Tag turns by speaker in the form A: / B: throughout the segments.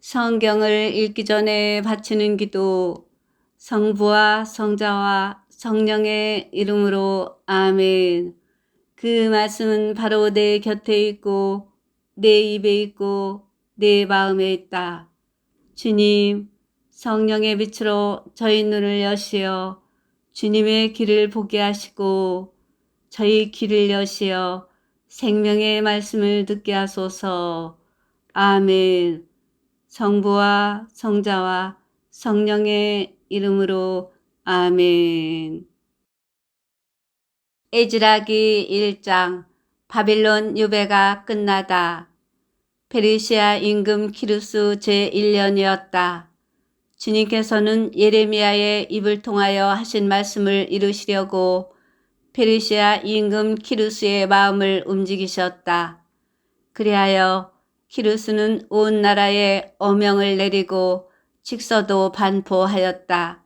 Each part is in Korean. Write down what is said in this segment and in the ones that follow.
A: 성경을 읽기 전에 바치는 기도. 성부와 성자와 성령의 이름으로 아멘. 그 말씀은 바로 내 곁에 있고 내 입에 있고 내 마음에 있다. 주님, 성령의 빛으로 저희 눈을 여시어 주님의 길을 보게 하시고 저희 귀를 여시어 생명의 말씀을 듣게 하소서. 아멘. 성부와 성자와 성령의 이름으로 아멘. 에즈라기 1장. 바빌론 유배가 끝나다. 페르시아 임금 키루스 제1년이었다. 주님께서는 예레미야의 입을 통하여 하신 말씀을 이루시려고 페르시아 임금 키루스의 마음을 움직이셨다. 그리하여 키루스는 온 나라에 어명을 내리고 직서도 반포하였다.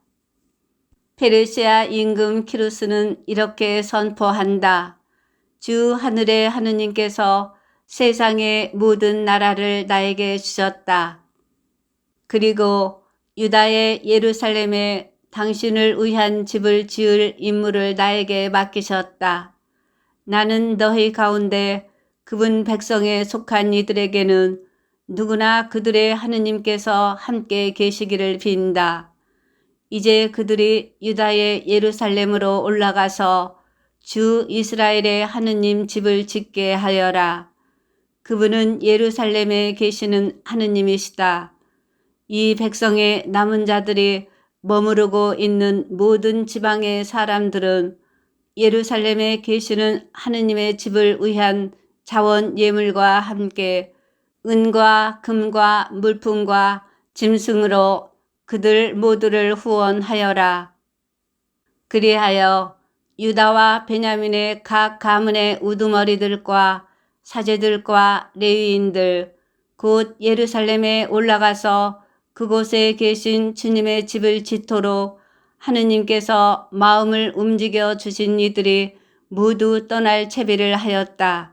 A: 페르시아 임금 키루스는 이렇게 선포한다. 주 하늘의 하느님께서 세상의 모든 나라를 나에게 주셨다. 그리고 유다의 예루살렘에 당신을 위한 집을 지을 임무를 나에게 맡기셨다. 나는 너희 가운데 그분 백성에 속한 이들에게는 누구나 그들의 하느님께서 함께 계시기를 빈다. 이제 그들이 유다의 예루살렘으로 올라가서 주 이스라엘의 하느님 집을 짓게 하여라. 그분은 예루살렘에 계시는 하느님이시다. 이 백성의 남은 자들이 머무르고 있는 모든 지방의 사람들은 예루살렘에 계시는 하느님의 집을 위한 자원 예물과 함께 은과 금과 물품과 짐승으로 그들 모두를 후원하여라. 그리하여 유다와 베냐민의 각 가문의 우두머리들과 사제들과 레위인들 곧 예루살렘에 올라가서 그곳에 계신 주님의 집을 짓도록 하느님께서 마음을 움직여 주신 이들이 모두 떠날 채비를 하였다.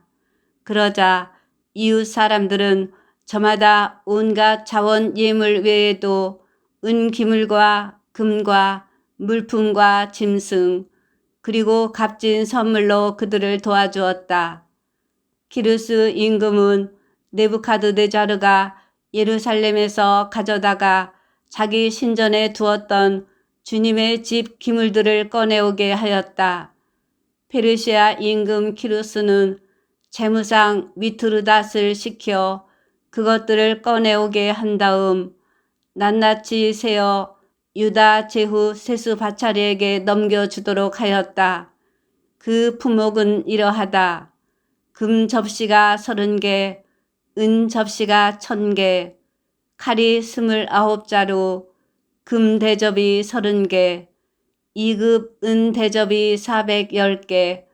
A: 그러자 이웃 사람들은 저마다 온갖 자원 예물 외에도 은기물과 금과 물품과 짐승 그리고 값진 선물로 그들을 도와주었다. 키루스 임금은 느부갓네자르가 예루살렘에서 가져다가 자기 신전에 두었던 주님의 집 기물들을 꺼내오게 하였다. 페르시아 임금 키루스는 재무상 미트르닷을 시켜 그것들을 꺼내오게 한 다음 낱낱이 세어 유다 제후 세스바차리에게 넘겨주도록 하였다. 그 품목은 이러하다. 금 접시가 30개, 은 접시가 1000개, 칼이 29자루, 금 대접이 30개, 2급 은 대접이 410개,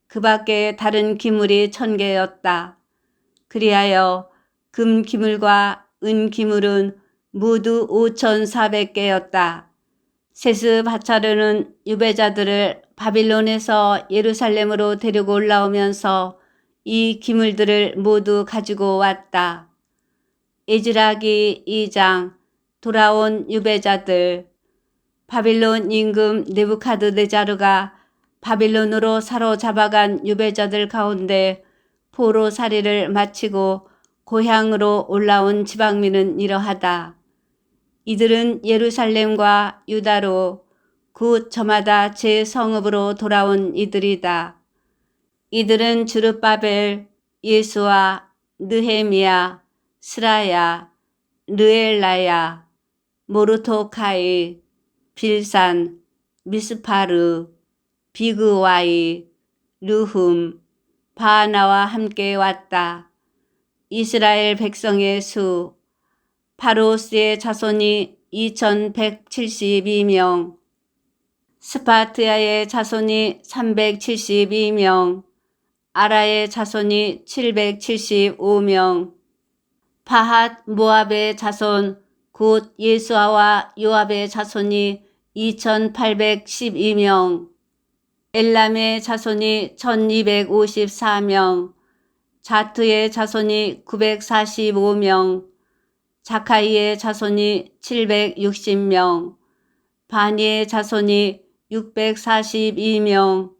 A: 그 밖에 다른 기물이 1000개였다. 그리하여 금 기물과 은 기물은 모두 5400개였다. 세스바차르는 유배자들을 바빌론에서 예루살렘으로 데리고 올라오면서 이 기물들을 모두 가지고 왔다. 에즈라기 2장. 돌아온 유배자들. 바빌론 임금 느부갓네자르가 바빌론으로 사로잡아간 유배자들 가운데 포로살이를 마치고 고향으로 올라온 지방민은 이러하다. 이들은 예루살렘과 유다로 곧 저마다 제 성읍으로 돌아온 이들이다. 이들은 주룹바벨, 예수와 느헤미야, 스라야, 르엘라야, 모르토카이, 빌산, 미스파르, 비그와이, 르훔, 바하나와 함께 왔다. 이스라엘 백성의 수, 파로스의 자손이 2172명, 스파트야의 자손이 372명, 아라의 자손이 775명, 바핫 모압의 자손 곧 예수아와 요압의 자손이 2812명, 엘람의 자손이 1254명, 자트의 자손이 945명, 자카이의 자손이 760명, 바니의 자손이 642명,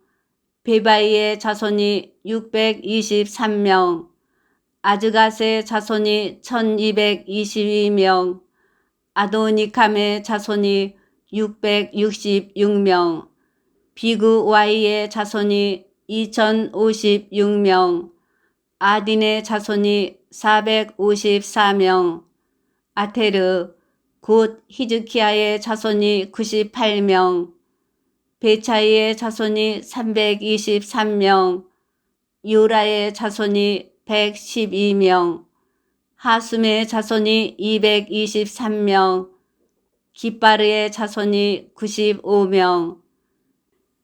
A: 베바이의 자손이 623명, 아즈갓의 자손이 1222명, 아도니캄의 자손이 666명, 비그와이의 자손이 2056명, 아딘의 자손이 454명, 아테르 곧 히즈키야의 자손이 98명, 베차이의 자손이 323명, 요라의 자손이 112명, 하숨의 자손이 223명, 기빠르의 자손이 95명,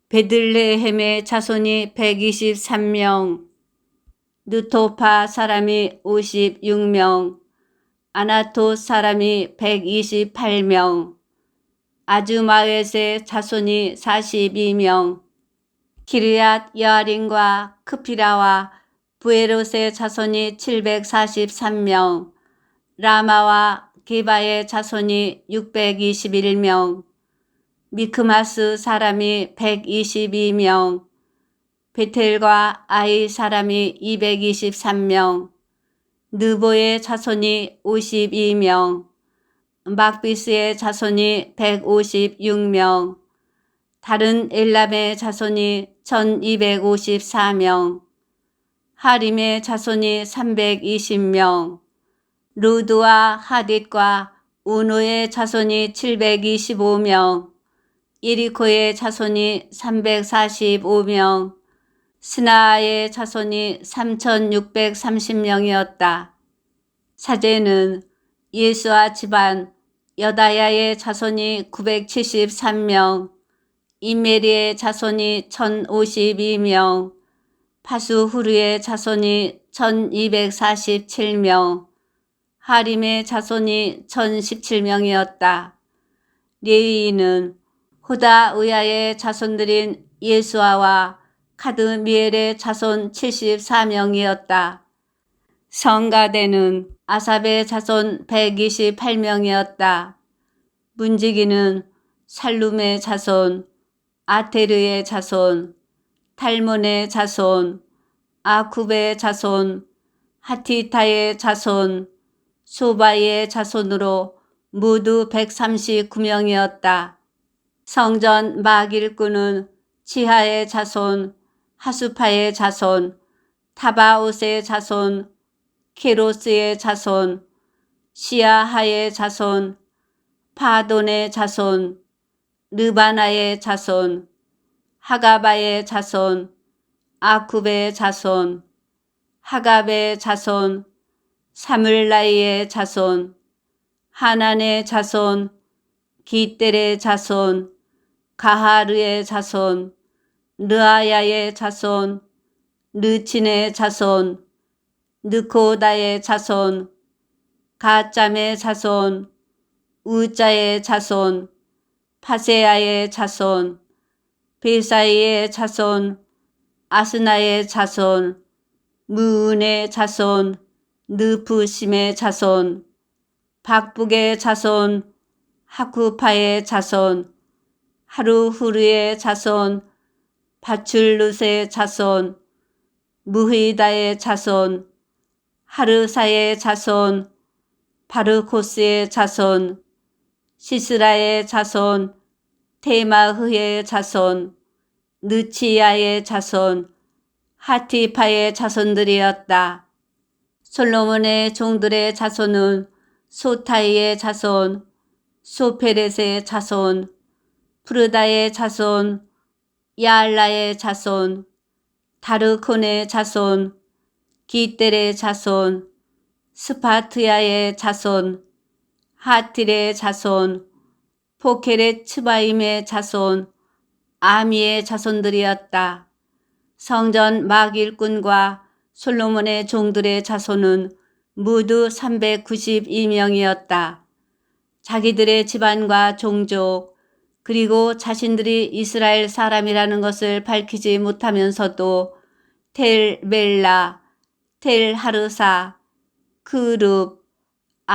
A: 베들레헴의 자손이 123명, 느토파 사람이 56명, 아나토 사람이 128명, 아즈마웻의 자손이 42명, 기르앗 여아림과 크피라와 부에롯의 자손이 743명, 라마와 게바의 자손이 621명, 미크마스 사람이 122명, 베텔과 아이 사람이 223명, 느보의 자손이 52명, 막비스의 자손이 156명, 다른 엘람의 자손이 1254명, 하림의 자손이 320명, 루드와 하딧과 우노의 자손이 725명, 이리코의 자손이 345명, 스나아의 자손이 3630명이었다. 사제는 예수아 집안 여다야의 자손이 973명, 임메리의 자손이 1052명, 파수후르의 자손이 1247명, 하림의 자손이 1017명이었다. 레위인은 호다의야의 자손들인 예수아와 카드미엘의 자손 74명이었다. 성가대는 아삽의 자손 128명이었다. 문지기는 살룸의 자손, 아테르의 자손, 탈몬의 자손, 아쿠베의 자손, 하티타의 자손, 소바이의 자손으로 모두 139명이었다. 성전 막일꾼은 지하의 자손, 하수파의 자손, 타바옷의 자손, 케로스의 자손, 시아하의 자손, 파돈의 자손, 르바나의 자손, 하가바의 자손, 아쿠베의 자손, 하갑의 자손, 사물라이의 자손, 하난의 자손, 기델의 자손, 가하르의 자손, 르아야의 자손, 르친의 자손, 느코다의 자손, 가짬의 자손, 우자의 자손, 파세아의 자손, 베사이의 자손, 아스나의 자손, 무은의 자손, 느푸심의 자손, 박북의 자손, 하쿠파의 자손, 하루후르의 자손, 바출룻의 자손, 무히다의 자손, 하르사의 자손, 바르코스의 자손, 시스라의 자손, 테마흐의 자손, 느치야의 자손, 하티파의 자손들이었다. 솔로몬의 종들의 자손은 소타이의 자손, 소페렛의 자손, 푸르다의 자손, 야알라의 자손, 다르콘의 자손, 기델의 자손, 스파트야의 자손, 하틸의 자손, 포케렛 츠바임의 자손, 아미의 자손들이었다. 성전 막일꾼과 솔로몬의 종들의 자손은 모두 392명이었다. 자기들의 집안과 종족, 그리고 자신들이 이스라엘 사람이라는 것을 밝히지 못하면서도 텔 멜라, 텔 하르사, 그룹,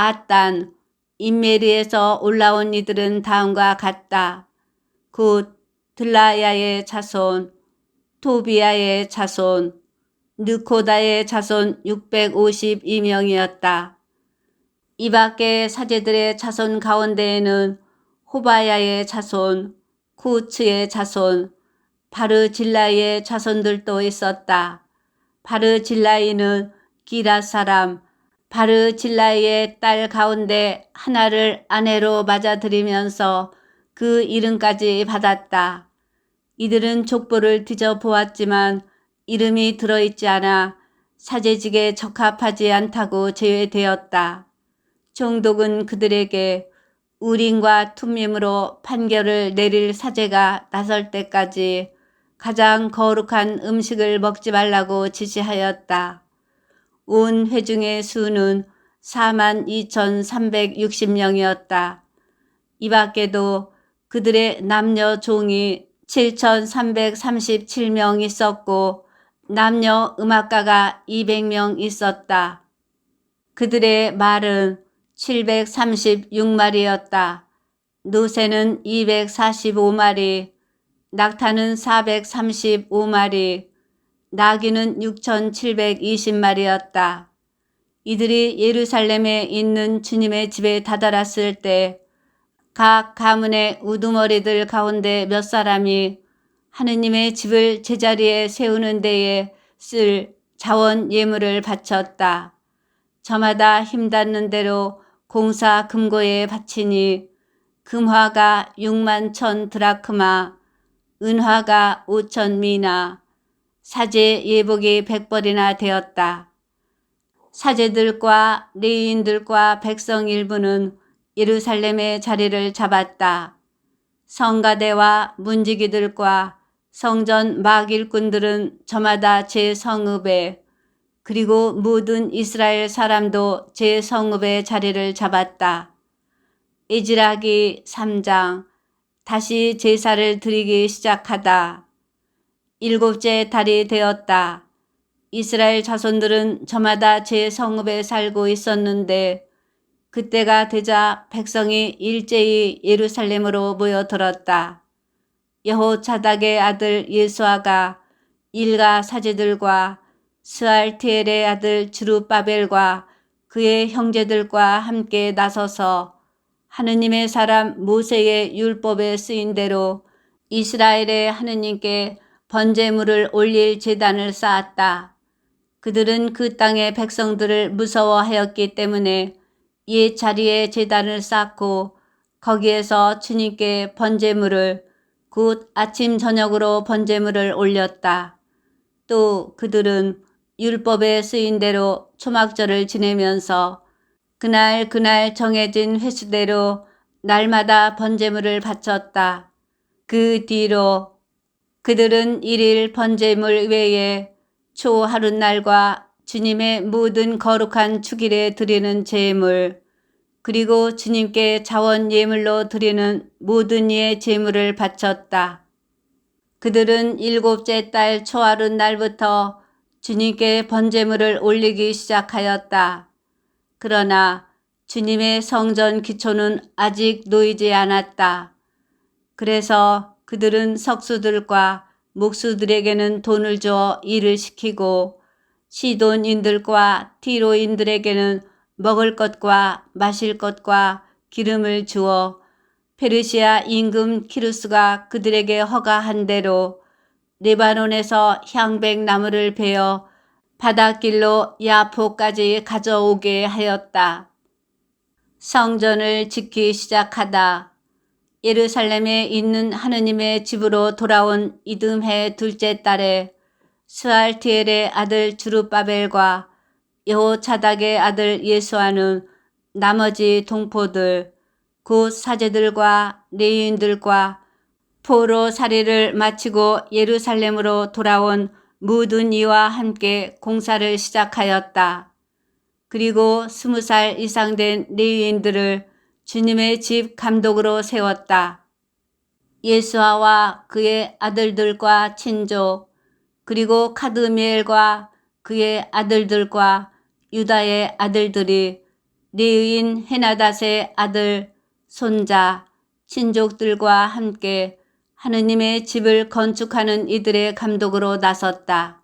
A: 아단, 임메리에서 올라온 이들은 다음과 같다. 곧 들라야의 자손, 토비야의 자손, 느코다의 자손 652명이었다. 이 밖에 사제들의 자손 가운데에는 호바야의 자손, 쿠츠의 자손, 바르질라이의 자손들도 있었다. 바르질라이는 기랏 사람, 바르질라이의 딸 가운데 하나를 아내로 맞아들이면서 그 이름까지 받았다. 이들은 족보를 뒤져보았지만 이름이 들어있지 않아 사제직에 적합하지 않다고 제외되었다. 총독은 그들에게 우림과 툼밈으로 판결을 내릴 사제가 나설 때까지 가장 거룩한 음식을 먹지 말라고 지시하였다. 온 회중의 수는 42,360명이었다. 이 밖에도 그들의 남녀 종이 7,337명 있었고 남녀 음악가가 200명 있었다. 그들의 말은 736마리였다. 노새는 245마리, 낙타는 435마리, 나귀는 6,720마리였다. 이들이 예루살렘에 있는 주님의 집에 다다랐을 때 각 가문의 우두머리들 가운데 몇 사람이 하느님의 집을 제자리에 세우는 데에 쓸 자원 예물을 바쳤다. 저마다 힘닿는 대로 공사 금고에 바치니 금화가 6만 1,000 드라크마, 은화가 5,000 미나, 사제 예복이 100벌이나 되었다. 사제들과 레위인들과 백성 일부는 예루살렘의 자리를 잡았다. 성가대와 문지기들과 성전 막 일꾼들은 저마다 제 성읍에, 그리고 모든 이스라엘 사람도 제 성읍의 자리를 잡았다. 에즈라기 3장. 다시 제사를 드리기 시작하다. 7째 달이 되었다. 이스라엘 자손들은 저마다 제 성읍에 살고 있었는데 그때가 되자 백성이 일제히 예루살렘으로 모여들었다. 여호자닥의 아들 예수아가 일가 사제들과 스알티엘의 아들 주룹바벨과 그의 형제들과 함께 나서서 하느님의 사람 모세의 율법에 쓰인 대로 이스라엘의 하느님께 번제물을 올릴 제단을 쌓았다. 그들은 그 땅의 백성들을 무서워하였기 때문에 옛 자리에 제단을 쌓고 거기에서 주님께 번제물을 곧 아침 저녁으로 번제물을 올렸다. 또 그들은 율법에 쓰인 대로 초막절을 지내면서 그날 정해진 횟수대로 날마다 번제물을 바쳤다. 그 뒤로 그들은 1일 번제물 외에 초 하룻날과 주님의 모든 거룩한 축일에 드리는 제물, 그리고 주님께 자원 예물로 드리는 모든 이의 제물을 바쳤다. 그들은 7째 달 초하룻 날부터 주님께 번제물을 올리기 시작하였다. 그러나 주님의 성전 기초는 아직 놓이지 않았다. 그래서 그들은 석수들과 목수들에게는 돈을 주어 일을 시키고 시돈인들과 티로인들에게는 먹을 것과 마실 것과 기름을 주어 페르시아 임금 키루스가 그들에게 허가한 대로 레바논에서 향백나무를 베어 바닷길로 야포까지 가져오게 하였다. 성전을 짓기 시작하다. 예루살렘에 있는 하느님의 집으로 돌아온 이듬해 2째 달에 스알티엘의 아들 주룹바벨과 여호자닥의 아들 예수아는 나머지 동포들 곧 사제들과 레위인들과 포로살이를 마치고 예루살렘으로 돌아온 모든 이와 함께 공사를 시작하였다. 그리고 20살 이상 된 레위인들을 주님의 집 감독으로 세웠다. 예수아와 그의 아들들과 친족 그리고 카드미엘과 그의 아들들과 유다의 아들들이 레위인 헤나닷의 아들, 손자, 친족들과 함께 하느님의 집을 건축하는 이들의 감독으로 나섰다.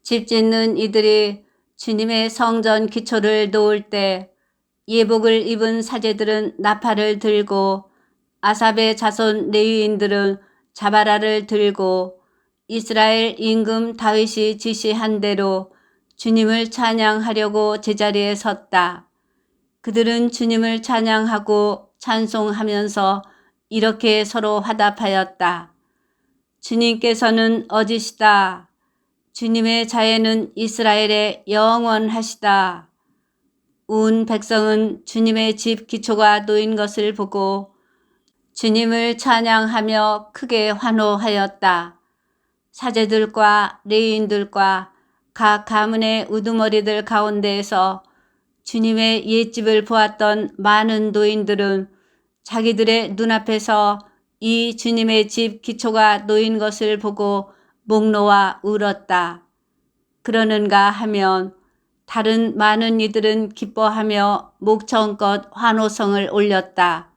A: 집 짓는 이들이 주님의 성전 기초를 놓을 때 예복을 입은 사제들은 나팔을 들고 아삽의 자손 레위인들은 자바라를 들고 이스라엘 임금 다윗이 지시한 대로 주님을 찬양하려고 제자리에 섰다. 그들은 주님을 찬양하고 찬송하면서 이렇게 서로 화답하였다. 주님께서는 어지시다. 주님의 자애는 이스라엘에 영원하시다. 온 백성은 주님의 집 기초가 놓인 것을 보고 주님을 찬양하며 크게 환호하였다. 사제들과 레위인들과 각 가문의 우두머리들 가운데에서 주님의 옛집을 보았던 많은 노인들은 자기들의 눈앞에서 이 주님의 집 기초가 놓인 것을 보고 목 놓아 울었다. 그러는가 하면 다른 많은 이들은 기뻐하며 목청껏 환호성을 올렸다.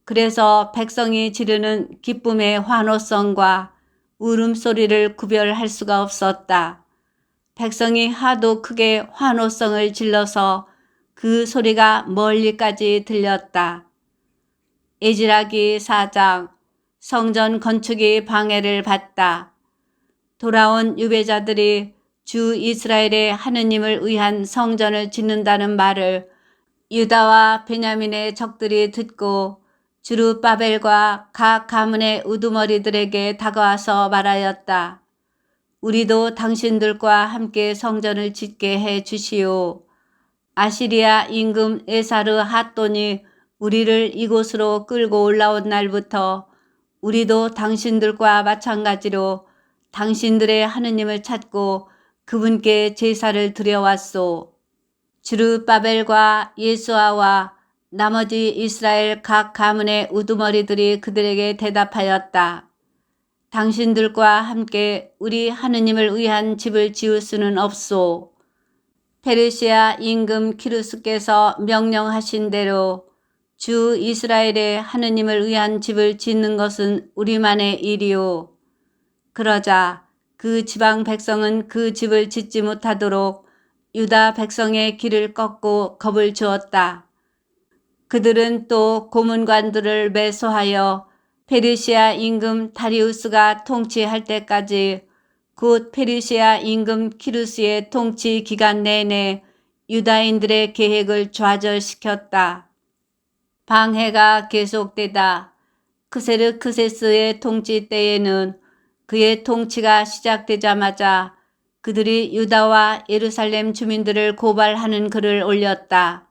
A: 그래서 백성이 지르는 기쁨의 환호성과 울음소리를 구별할 수가 없었다. 백성이 하도 크게 환호성을 질러서 그 소리가 멀리까지 들렸다. 에즈라기 4장. 성전 건축이 방해를 받다. 돌아온 유배자들이 주 이스라엘의 하느님을 위한 성전을 짓는다는 말을 유다와 베냐민의 적들이 듣고 주룹바벨과 각 가문의 우두머리들에게 다가와서 말하였다. 우리도 당신들과 함께 성전을 짓게 해 주시오. 아시리아 임금 에사르 핫돈이 우리를 이곳으로 끌고 올라온 날부터 우리도 당신들과 마찬가지로 당신들의 하느님을 찾고 그분께 제사를 드려왔소. 주룹바벨과 예수아와 나머지 이스라엘 각 가문의 우두머리들이 그들에게 대답하였다. 당신들과 함께 우리 하느님을 위한 집을 지을 수는 없소. 페르시아 임금 키루스께서 명령하신 대로 주 이스라엘의 하느님을 위한 집을 짓는 것은 우리만의 일이오. 그러자 그 지방 백성은 그 집을 짓지 못하도록 유다 백성의 길을 꺾고 겁을 주었다. 그들은 또 고문관들을 매소하여 페르시아 임금 다리우스가 통치할 때까지 곧 페르시아 임금 키루스의 통치 기간 내내 유다인들의 계획을 좌절시켰다. 방해가 계속되다 크세르크세스의 통치 때에는 그의 통치가 시작되자마자 그들이 유다와 예루살렘 주민들을 고발하는 글을 올렸다.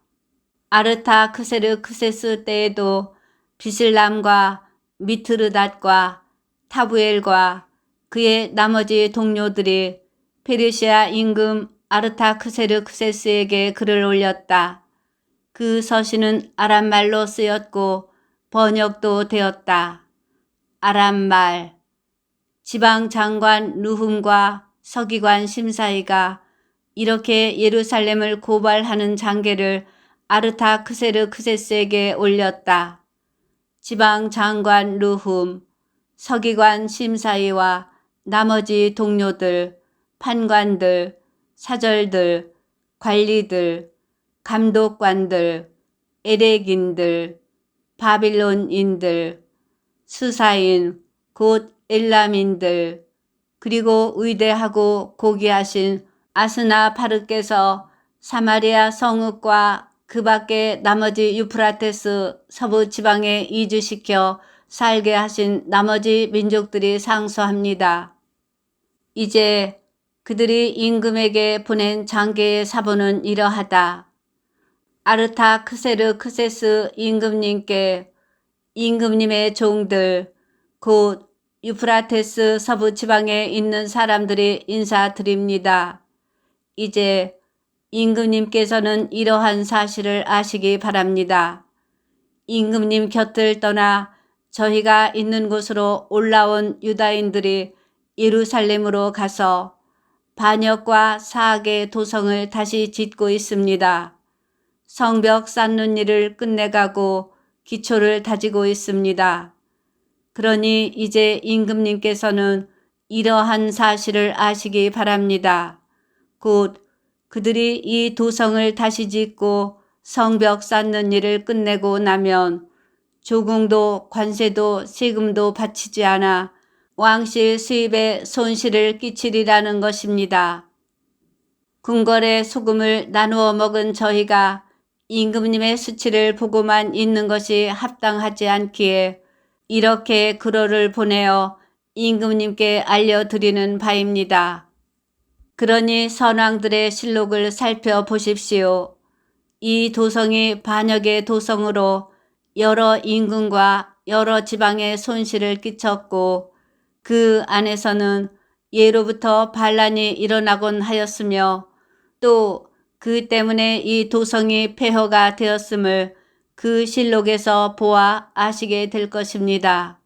A: 아르타크세르크세스 때에도 비실람과 미트르닷과 타부엘과 그의 나머지 동료들이 페르시아 임금 아르타크세르크세스에게 글을 올렸다. 그 서신은 아람말로 쓰였고 번역도 되었다. 아람말. 지방 장관 누훔과 서기관 심사이가 이렇게 예루살렘을 고발하는 장계를 아르타크세르크세스에게 올렸다. 지방 장관 누훔, 서기관 심사이와 나머지 동료들, 판관들, 사절들, 관리들, 감독관들, 에렉인들, 바빌론인들, 수사인, 곧 엘람인들, 그리고 위대하고 고귀하신 아스나파르께서 사마리아 성읍과 그 밖에 나머지 유프라테스 서부 지방에 이주시켜 살게 하신 나머지 민족들이 상소합니다. 이제 그들이 임금에게 보낸 장계의 사본은 이러하다. 아르타크세르크세스 임금님께 임금님의 종들 곧 유프라테스 서부 지방에 있는 사람들이 인사드립니다. 이제 임금님께서는 이러한 사실을 아시기 바랍니다. 임금님 곁을 떠나 저희가 있는 곳으로 올라온 유다인들이 예루살렘으로 가서 반역과 사악의 도성을 다시 짓고 있습니다. 성벽 쌓는 일을 끝내가고 기초를 다지고 있습니다. 그러니 이제 임금님께서는 이러한 사실을 아시기 바랍니다. 곧 그들이 이 도성을 다시 짓고 성벽 쌓는 일을 끝내고 나면 조공도 관세도 세금도 바치지 않아 왕실 수입에 손실을 끼치리라는 것입니다. 궁궐의 소금을 나누어 먹은 저희가 임금님의 수치를 보고만 있는 것이 합당하지 않기에 이렇게 글호를 보내어 임금님께 알려드리는 바입니다. 그러니 선왕들의 실록을 살펴보십시오. 이 도성이 반역의 도성으로 여러 임금과 여러 지방에 손실을 끼쳤고 그 안에서는 예로부터 반란이 일어나곤 하였으며 또 그 때문에 이 도성이 폐허가 되었음을 그 실록에서 보아 아시게 될 것입니다.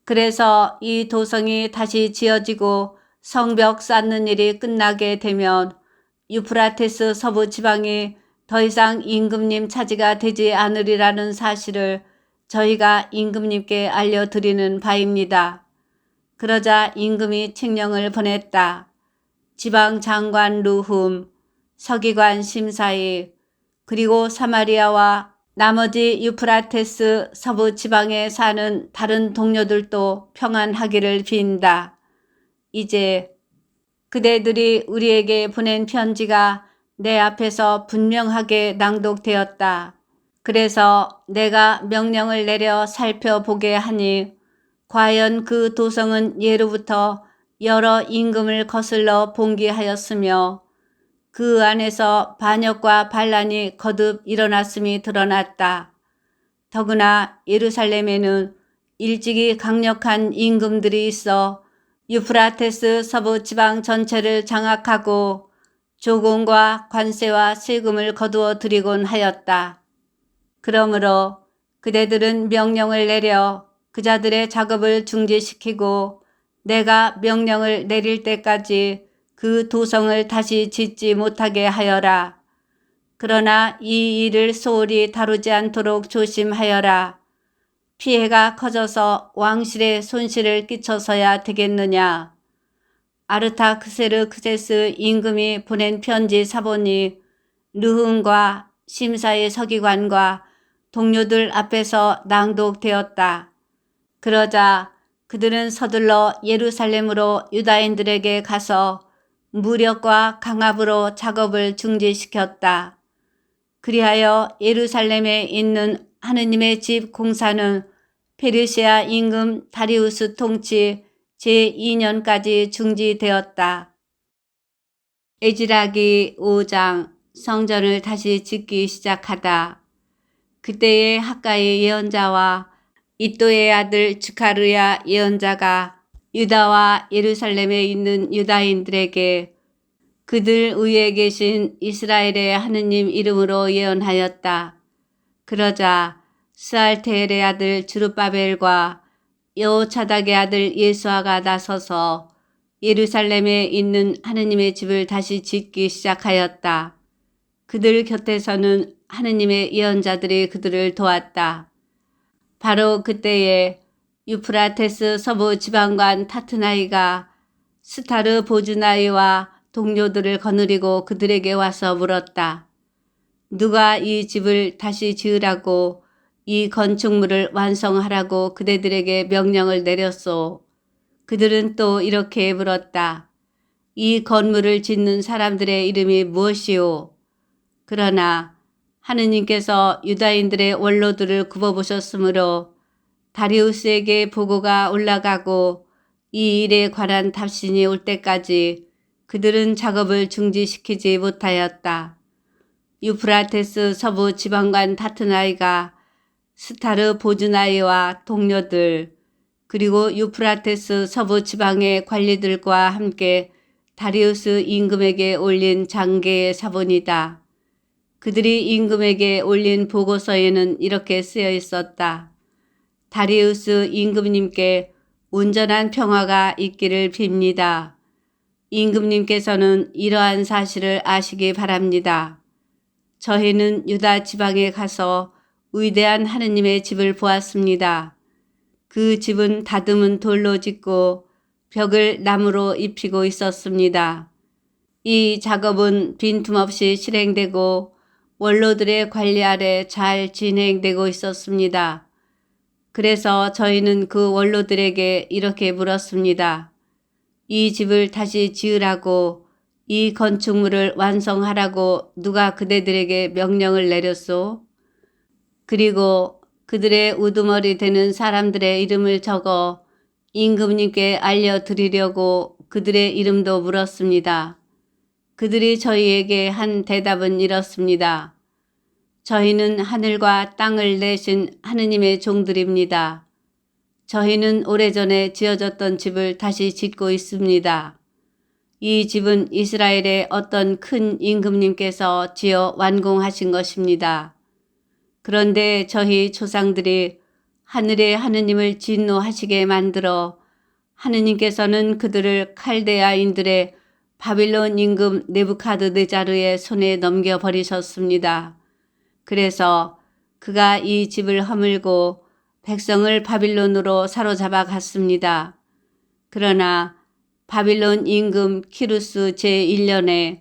A: 그래서 이 도성이 다시 지어지고 성벽 쌓는 일이 끝나게 되면 유프라테스 서부 지방이 더 이상 임금님 차지가 되지 않으리라는 사실을 저희가 임금님께 알려드리는 바입니다. 그러자 임금이 칙령을 보냈다. 지방 장관 루훔, 서기관 심사이, 그리고 사마리아와 나머지 유프라테스 서부 지방에 사는 다른 동료들도 평안하기를 빈다. 이제 그대들이 우리에게 보낸 편지가 내 앞에서 분명하게 낭독되었다. 그래서 내가 명령을 내려 살펴보게 하니 과연 그 도성은 예로부터 여러 임금을 거슬러 봉기하였으며 그 안에서 반역과 반란이 거듭 일어났음이 드러났다. 더구나 예루살렘에는 일찍이 강력한 임금들이 있어 유프라테스 서부 지방 전체를 장악하고 조공과 관세와 세금을 거두어 들이곤 하였다. 그러므로 그대들은 명령을 내려 그 자들의 작업을 중지시키고 내가 명령을 내릴 때까지 그 도성을 다시 짓지 못하게 하여라. 그러나 이 일을 소홀히 다루지 않도록 조심하여라. 피해가 커져서 왕실에 손실을 끼쳐서야 되겠느냐. 아르타크세르크세스 임금이 보낸 편지 사본이 르훔과 심사의 서기관과 동료들 앞에서 낭독되었다. 그러자 그들은 서둘러 예루살렘으로 유다인들에게 가서 무력과 강압으로 작업을 중지시켰다. 그리하여 예루살렘에 있는 하느님의 집 공사는 페르시아 임금 다리우스 통치 제2년까지 중지되었다. 에즈라기 5장 성전을 다시 짓기 시작하다. 그때에 학가의 예언자와 이또의 아들 즈카르야 예언자가 유다와 예루살렘에 있는 유다인들에게 그들 위에 계신 이스라엘의 하느님 이름으로 예언하였다. 그러자 스알테엘의 아들 주룹바벨과 여호차닥의 아들 예수아가 나서서 예루살렘에 있는 하느님의 집을 다시 짓기 시작하였다. 그들 곁에서는 하느님의 예언자들이 그들을 도왔다. 바로 그때에 유프라테스 서부 지방관 타트나이가 스타르 보즈나이와 동료들을 거느리고 그들에게 와서 물었다. 누가 이 집을 다시 지으라고 이 건축물을 완성하라고 그대들에게 명령을 내렸소. 그들은 또 이렇게 물었다. 이 건물을 짓는 사람들의 이름이 무엇이오? 그러나 하느님께서 유다인들의 원로들을 굽어보셨으므로 다리우스에게 보고가 올라가고 이 일에 관한 답신이 올 때까지 그들은 작업을 중지시키지 못하였다. 유프라테스 서부 지방관 타트나이가 스타르 보즈나이와 동료들 그리고 유프라테스 서부 지방의 관리들과 함께 다리우스 임금에게 올린 장계의 사본이다. 그들이 임금에게 올린 보고서에는 이렇게 쓰여 있었다. 다리우스 임금님께 온전한 평화가 있기를 빕니다. 임금님께서는 이러한 사실을 아시기 바랍니다. 저희는 유다 지방에 가서 위대한 하느님의 집을 보았습니다. 그 집은 다듬은 돌로 짓고 벽을 나무로 입히고 있었습니다. 이 작업은 빈틈없이 실행되고 원로들의 관리 아래 잘 진행되고 있었습니다. 그래서 저희는 그 원로들에게 이렇게 물었습니다. 이 집을 다시 지으라고, 이 건축물을 완성하라고 누가 그대들에게 명령을 내렸소? 그리고 그들의 우두머리 되는 사람들의 이름을 적어 임금님께 알려드리려고 그들의 이름도 물었습니다. 그들이 저희에게 한 대답은 이렇습니다. 저희는 하늘과 땅을 내신 하느님의 종들입니다. 저희는 오래전에 지어졌던 집을 다시 짓고 있습니다. 이 집은 이스라엘의 어떤 큰 임금님께서 지어 완공하신 것입니다. 그런데 저희 조상들이 하늘의 하느님을 진노하시게 만들어 하느님께서는 그들을 칼데아인들의 바빌론 임금 느부갓네자르의 손에 넘겨버리셨습니다. 그래서 그가 이 집을 허물고 백성을 바빌론으로 사로잡아 갔습니다. 그러나 바빌론 임금 키루스 제1년에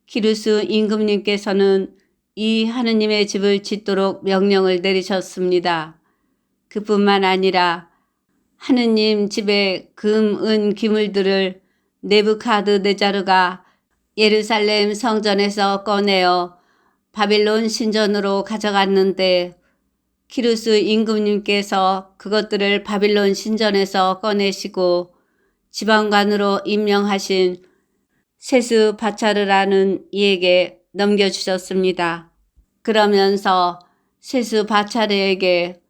A: 키루스 임금님께서는 이 하느님의 집을 짓도록 명령을 내리셨습니다. 그뿐만 아니라 하느님 집의 금, 은, 기물들을 느부갓네자르가 예루살렘 성전에서 꺼내어 바빌론 신전으로 가져갔는데 키루스 임금님께서 그것들을 바빌론 신전에서 꺼내시고 지방관으로 임명하신 세스바차르라는 이에게 넘겨주셨습니다. 그러면서 세스바차르에게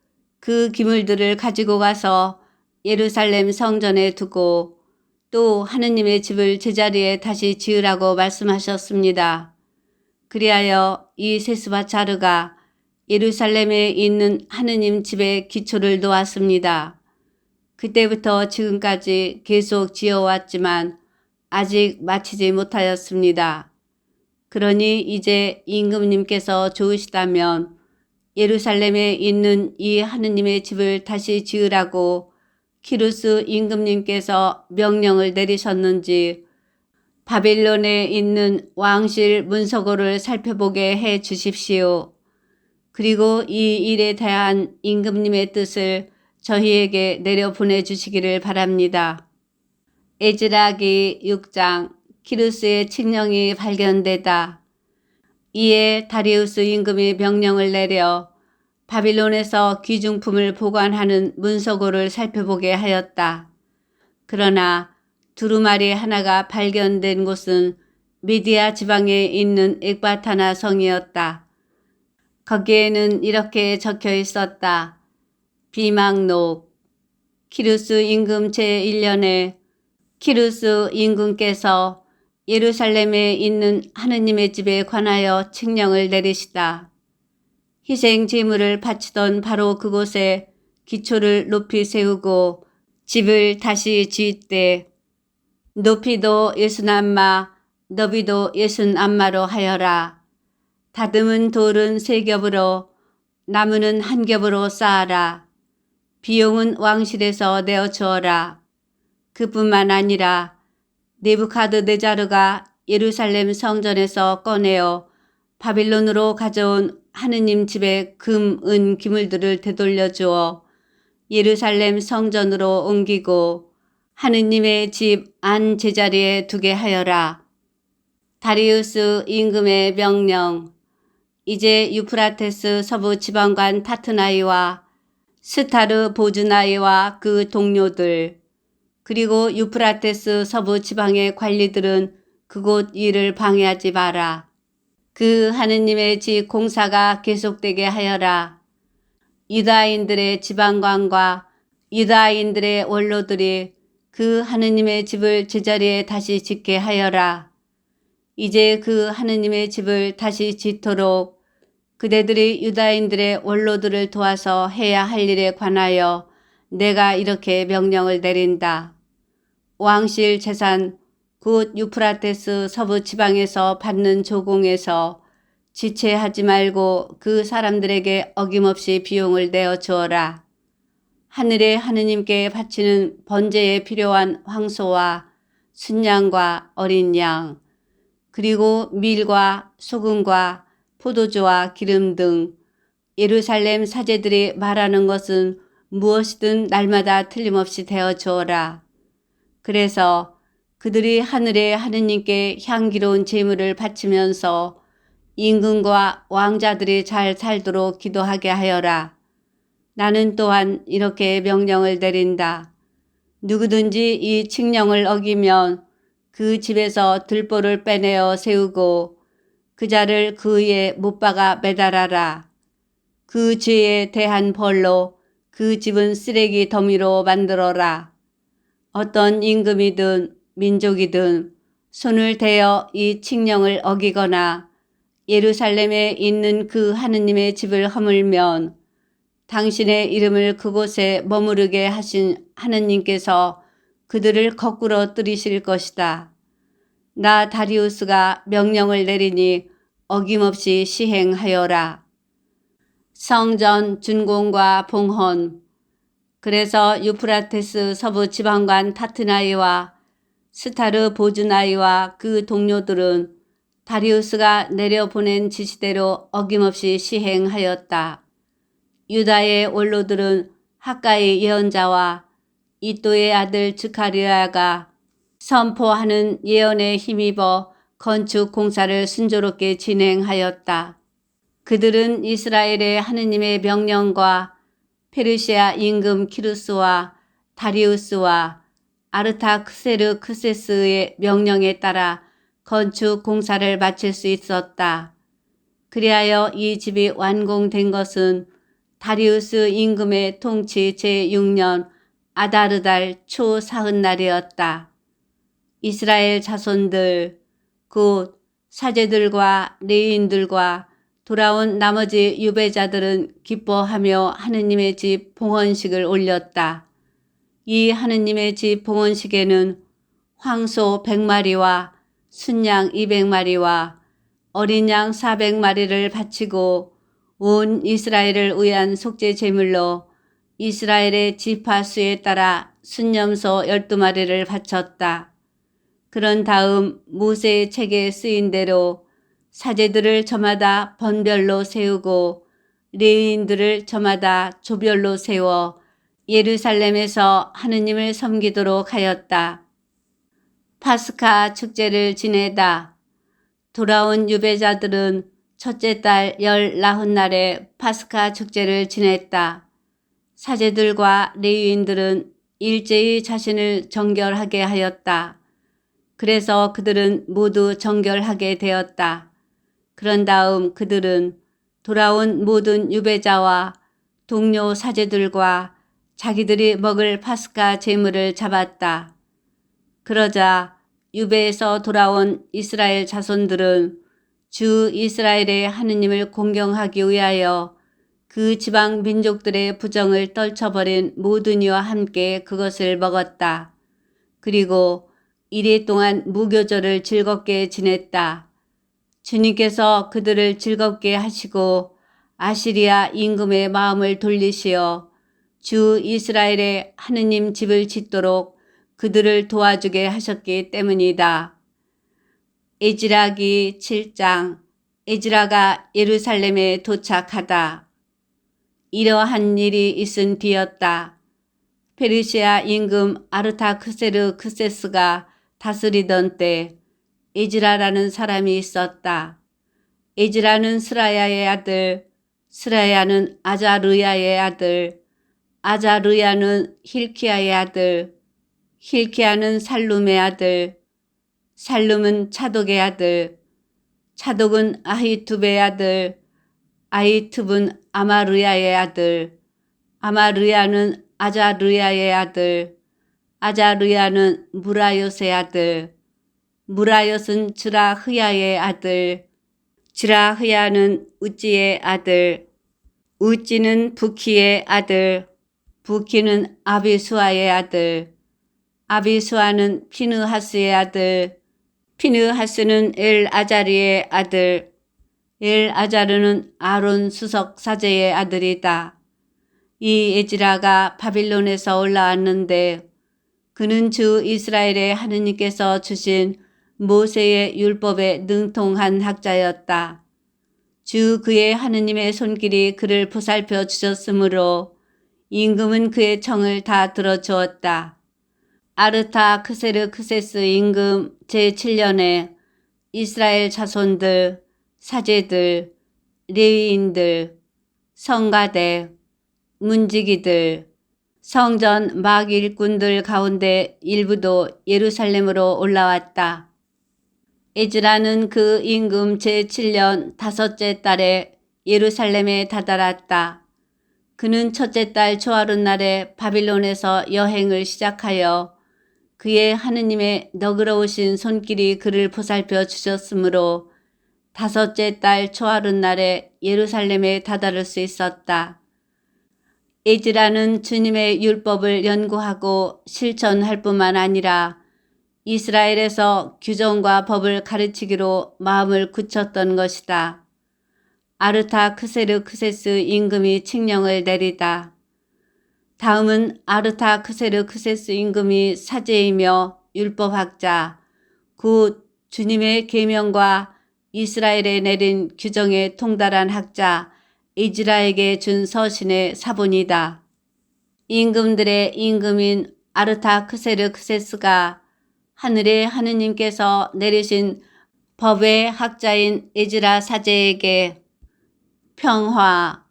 A: 그 기물들을 가지고 가서 예루살렘 성전에 두고 또 하느님의 집을 제자리에 다시 지으라고 말씀하셨습니다. 그리하여 이 세스바차르가 예루살렘에 있는 하느님 집의 기초를 놓았습니다. 그때부터 지금까지 계속 지어왔지만 아직 마치지 못하였습니다. 그러니 이제 임금님께서 좋으시다면 예루살렘에 있는 이 하느님의 집을 다시 지으라고 키루스 임금님께서 명령을 내리셨는지 바빌론에 있는 왕실 문서고를 살펴보게 해 주십시오. 그리고 이 일에 대한 임금님의 뜻을 저희에게 내려보내 주시기를 바랍니다. 에즈라기 6장 키루스의 칙령이 발견되다. 이에 다리우스 임금이 명령을 내려 바빌론에서 귀중품을 보관하는 문서고를 살펴보게 하였다. 그러나 두루마리 하나가 발견된 곳은 미디아 지방에 있는 엑바타나 성이었다. 거기에는 이렇게 적혀 있었다. 비망록 키루스 임금 제1년에 키루스 임금께서 예루살렘에 있는 하느님의 집에 관하여 칙령을 내리시다. 희생 제물을 바치던 바로 그곳에 기초를 높이 세우고 집을 다시 지을 높이도 60안마, 너비도 60안마로 하여라. 다듬은 돌은 3겹으로, 나무는 1겹으로 쌓아라. 비용은 왕실에서 내어 주어라. 그뿐만 아니라 느부갓네자르가 예루살렘 성전에서 꺼내어 바빌론으로 가져온 하느님 집의 금, 은, 기물들을 되돌려 주어 예루살렘 성전으로 옮기고 하느님의 집 안 제자리에 두게 하여라. 다리우스 임금의 명령. 이제 유프라테스 서부 지방관 타트나이와 스타르 보즈나이와 그 동료들 그리고 유프라테스 서부 지방의 관리들은 그곳 일을 방해하지 마라. 그 하느님의 집 공사가 계속되게 하여라. 유다인들의 지방관과 유다인들의 원로들이 그 하느님의 집을 제자리에 다시 짓게 하여라. 이제 그 하느님의 집을 다시 짓도록 그대들이 유다인들의 원로들을 도와서 해야 할 일에 관하여 내가 이렇게 명령을 내린다. 왕실 재산 곧 유프라테스 서부 지방에서 받는 조공에서 지체하지 말고 그 사람들에게 어김없이 비용을 내어 주어라. 하늘의 하느님께 바치는 번제에 필요한 황소와 순양과 어린 양, 그리고 밀과 소금과 포도주와 기름 등 예루살렘 사제들이 말하는 것은 무엇이든 날마다 틀림없이 되어 주어라. 그래서 그들이 하늘의 하느님께 향기로운 제물을 바치면서 임금과 왕자들이 잘 살도록 기도하게 하여라. 나는 또한 이렇게 명령을 내린다. 누구든지 이 칙령을 어기면 그 집에서 들보를 빼내어 세우고 그 자를 그 위에 못 박아 매달아라. 그 죄에 대한 벌로 그 집은 쓰레기 더미로 만들어라. 어떤 임금이든 민족이든 손을 대어 이 칙령을 어기거나 예루살렘에 있는 그 하느님의 집을 허물면 당신의 이름을 그곳에 머무르게 하신 하느님께서 그들을 거꾸로 들이실 것이다. 나 다리우스가 명령을 내리니 어김없이 시행하여라. 성전 준공과 봉헌. 그래서 유프라테스 서부 지방관 타트나이와 스타르 보즈나이와 그 동료들은 다리우스가 내려보낸 지시대로 어김없이 시행하였다. 유다의 원로들은 학가의 예언자와 이또의 아들 즈카리아가 선포하는 예언에 힘입어 건축 공사를 순조롭게 진행하였다. 그들은 이스라엘의 하느님의 명령과 페르시아 임금 키루스와 다리우스와 아르타크세르크세스의 명령에 따라 건축 공사를 마칠 수 있었다. 그리하여 이 집이 완공된 것은 다리우스 임금의 통치 제6년 아다르달 초 사흔날이었다. 이스라엘 자손들, 곧 사제들과 레위인들과 돌아온 나머지 유배자들은 기뻐하며 하느님의 집 봉헌식을 올렸다. 이 하느님의 집 봉헌식에는 황소 100마리와 순양 200마리와 어린 양 400마리를 바치고 온 이스라엘을 위한 속죄 제물로 이스라엘의 지파 수에 따라 순염소 12마리를 바쳤다. 그런 다음 모세의 책에 쓰인 대로 사제들을 저마다 번별로 세우고 레위인들을 저마다 조별로 세워 예루살렘에서 하느님을 섬기도록 하였다. 파스카 축제를 지내다. 돌아온 유배자들은 첫째 달 19날에 파스카 축제를 지냈다. 사제들과 레위인들은 일제히 자신을 정결하게 하였다. 그래서 그들은 모두 정결하게 되었다. 그런 다음 그들은 돌아온 모든 유배자와 동료 사제들과 자기들이 먹을 파스카 제물을 잡았다. 그러자 유배에서 돌아온 이스라엘 자손들은 주 이스라엘의 하느님을 공경하기 위하여 그 지방 민족들의 부정을 떨쳐버린 모든 이와 함께 그것을 먹었다. 그리고 이래 동안 무교절을 즐겁게 지냈다. 주님께서 그들을 즐겁게 하시고 아시리아 임금의 마음을 돌리시어 주 이스라엘의 하느님 집을 짓도록 그들을 도와주게 하셨기 때문이다. 에즈라기 7장. 에즈라가 예루살렘에 도착하다. 이러한 일이 있은 뒤였다. 페르시아 임금 아르타크세르크세스가 다스리던 때 에즈라라는 사람이 있었다. 에즈라는 스라야의 아들, 스라야는 아자르야의 아들, 아자르야는 힐키야의 아들, 힐키야는 살룸의 아들, 살룸은 차독의 아들, 차독은 아히투베의 아들, 아히투브는 아마르야의 아들, 아마르야는 아자르야의 아들, 아자르야는 무라요스의 아들, 무라요스는 즈라흐야의 아들, 즈라흐야는 우찌의 아들, 우찌는 부키의 아들, 부키는 아비수아의 아들, 아비수아는 피느하스의 아들, 피느하스는 엘아자리의 아들, 엘아자르는 아론 수석 사제의 아들이다. 이 에즈라가 바빌론에서 올라왔는데 그는 주 이스라엘의 하느님께서 주신 모세의 율법에 능통한 학자였다. 주 그의 하느님의 손길이 그를 보살펴 주셨으므로 임금은 그의 청을 다 들어주었다. 아르타크세르크세스 임금 제7년에 이스라엘 자손들, 사제들, 레위인들, 성가대, 문지기들, 성전 막 일꾼들 가운데 일부도 예루살렘으로 올라왔다. 에즈라는 그 임금 제7년 다섯째 달에 예루살렘에 다다랐다. 그는 첫째 달 초하룻날에 바빌론에서 여행을 시작하여 그의 하느님의 너그러우신 손길이 그를 보살펴 주셨으므로 다섯째 달 초하룻날에 예루살렘에 다다를 수 있었다. 에즈라는 주님의 율법을 연구하고 실천할 뿐만 아니라 이스라엘에서 규정과 법을 가르치기로 마음을 굳혔던 것이다. 아르타크세르크세스 임금이 칙령을 내리다. 다음은 아르타크세르크세스 임금이 사제이며 율법학자, 곧 주님의 계명과 이스라엘에 내린 규정에 통달한 학자 에즈라에게 준 서신의 사본이다. 임금들의 임금인 아르타크세르크세스가 하늘의 하느님께서 내리신 법의 학자인 에즈라 사제에게 평화,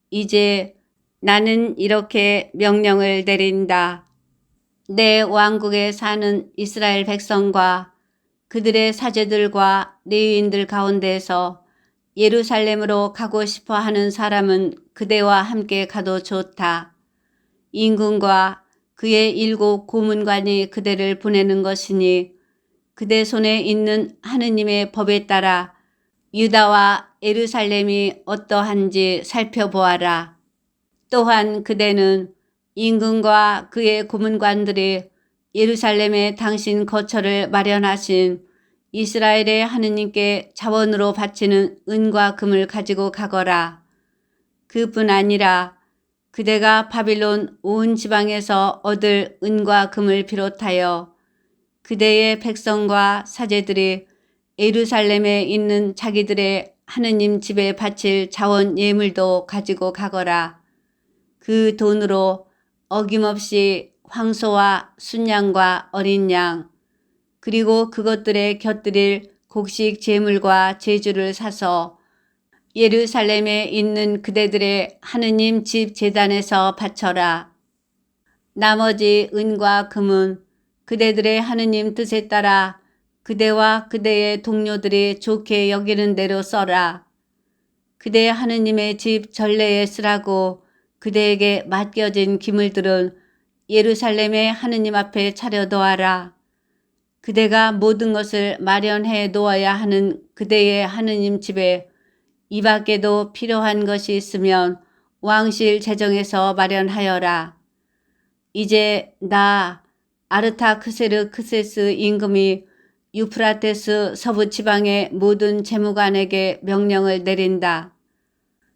A: 이제 나는 이렇게 명령을 내린다. 내 왕국에 사는 이스라엘 백성과 그들의 사제들과 레위인들 가운데서 예루살렘으로 가고 싶어 하는 사람은 그대와 함께 가도 좋다. 임금과 그의 7 고문관이 그대를 보내는 것이니 그대 손에 있는 하느님의 법에 따라 유다와 예루살렘이 어떠한지 살펴보아라. 또한 그대는 임금과 그의 고문관들이 예루살렘에 당신 거처를 마련하신 이스라엘의 하느님께 자원으로 바치는 은과 금을 가지고 가거라. 그뿐 아니라 그대가 바빌론 온 지방에서 얻을 은과 금을 비롯하여 그대의 백성과 사제들이 예루살렘에 있는 자기들의 하느님 집에 바칠 자원 예물도 가지고 가거라. 그 돈으로 어김없이 황소와 순양과 어린 양, 그리고 그것들에 곁들일 곡식 제물과 제주를 사서 예루살렘에 있는 그대들의 하느님 집 제단에서 바쳐라. 나머지 은과 금은 그대들의 하느님 뜻에 따라 그대와 그대의 동료들이 좋게 여기는 대로 써라. 그대 하느님의 집 전례에 쓰라고 그대에게 맡겨진 기물들은 예루살렘의 하느님 앞에 차려놓아라. 그대가 모든 것을 마련해 놓아야 하는 그대의 하느님 집에 이 밖에도 필요한 것이 있으면 왕실 재정에서 마련하여라. 이제 나 아르타크세르크세스 임금이 유프라테스 서부 지방의 모든 재무관에게 명령을 내린다.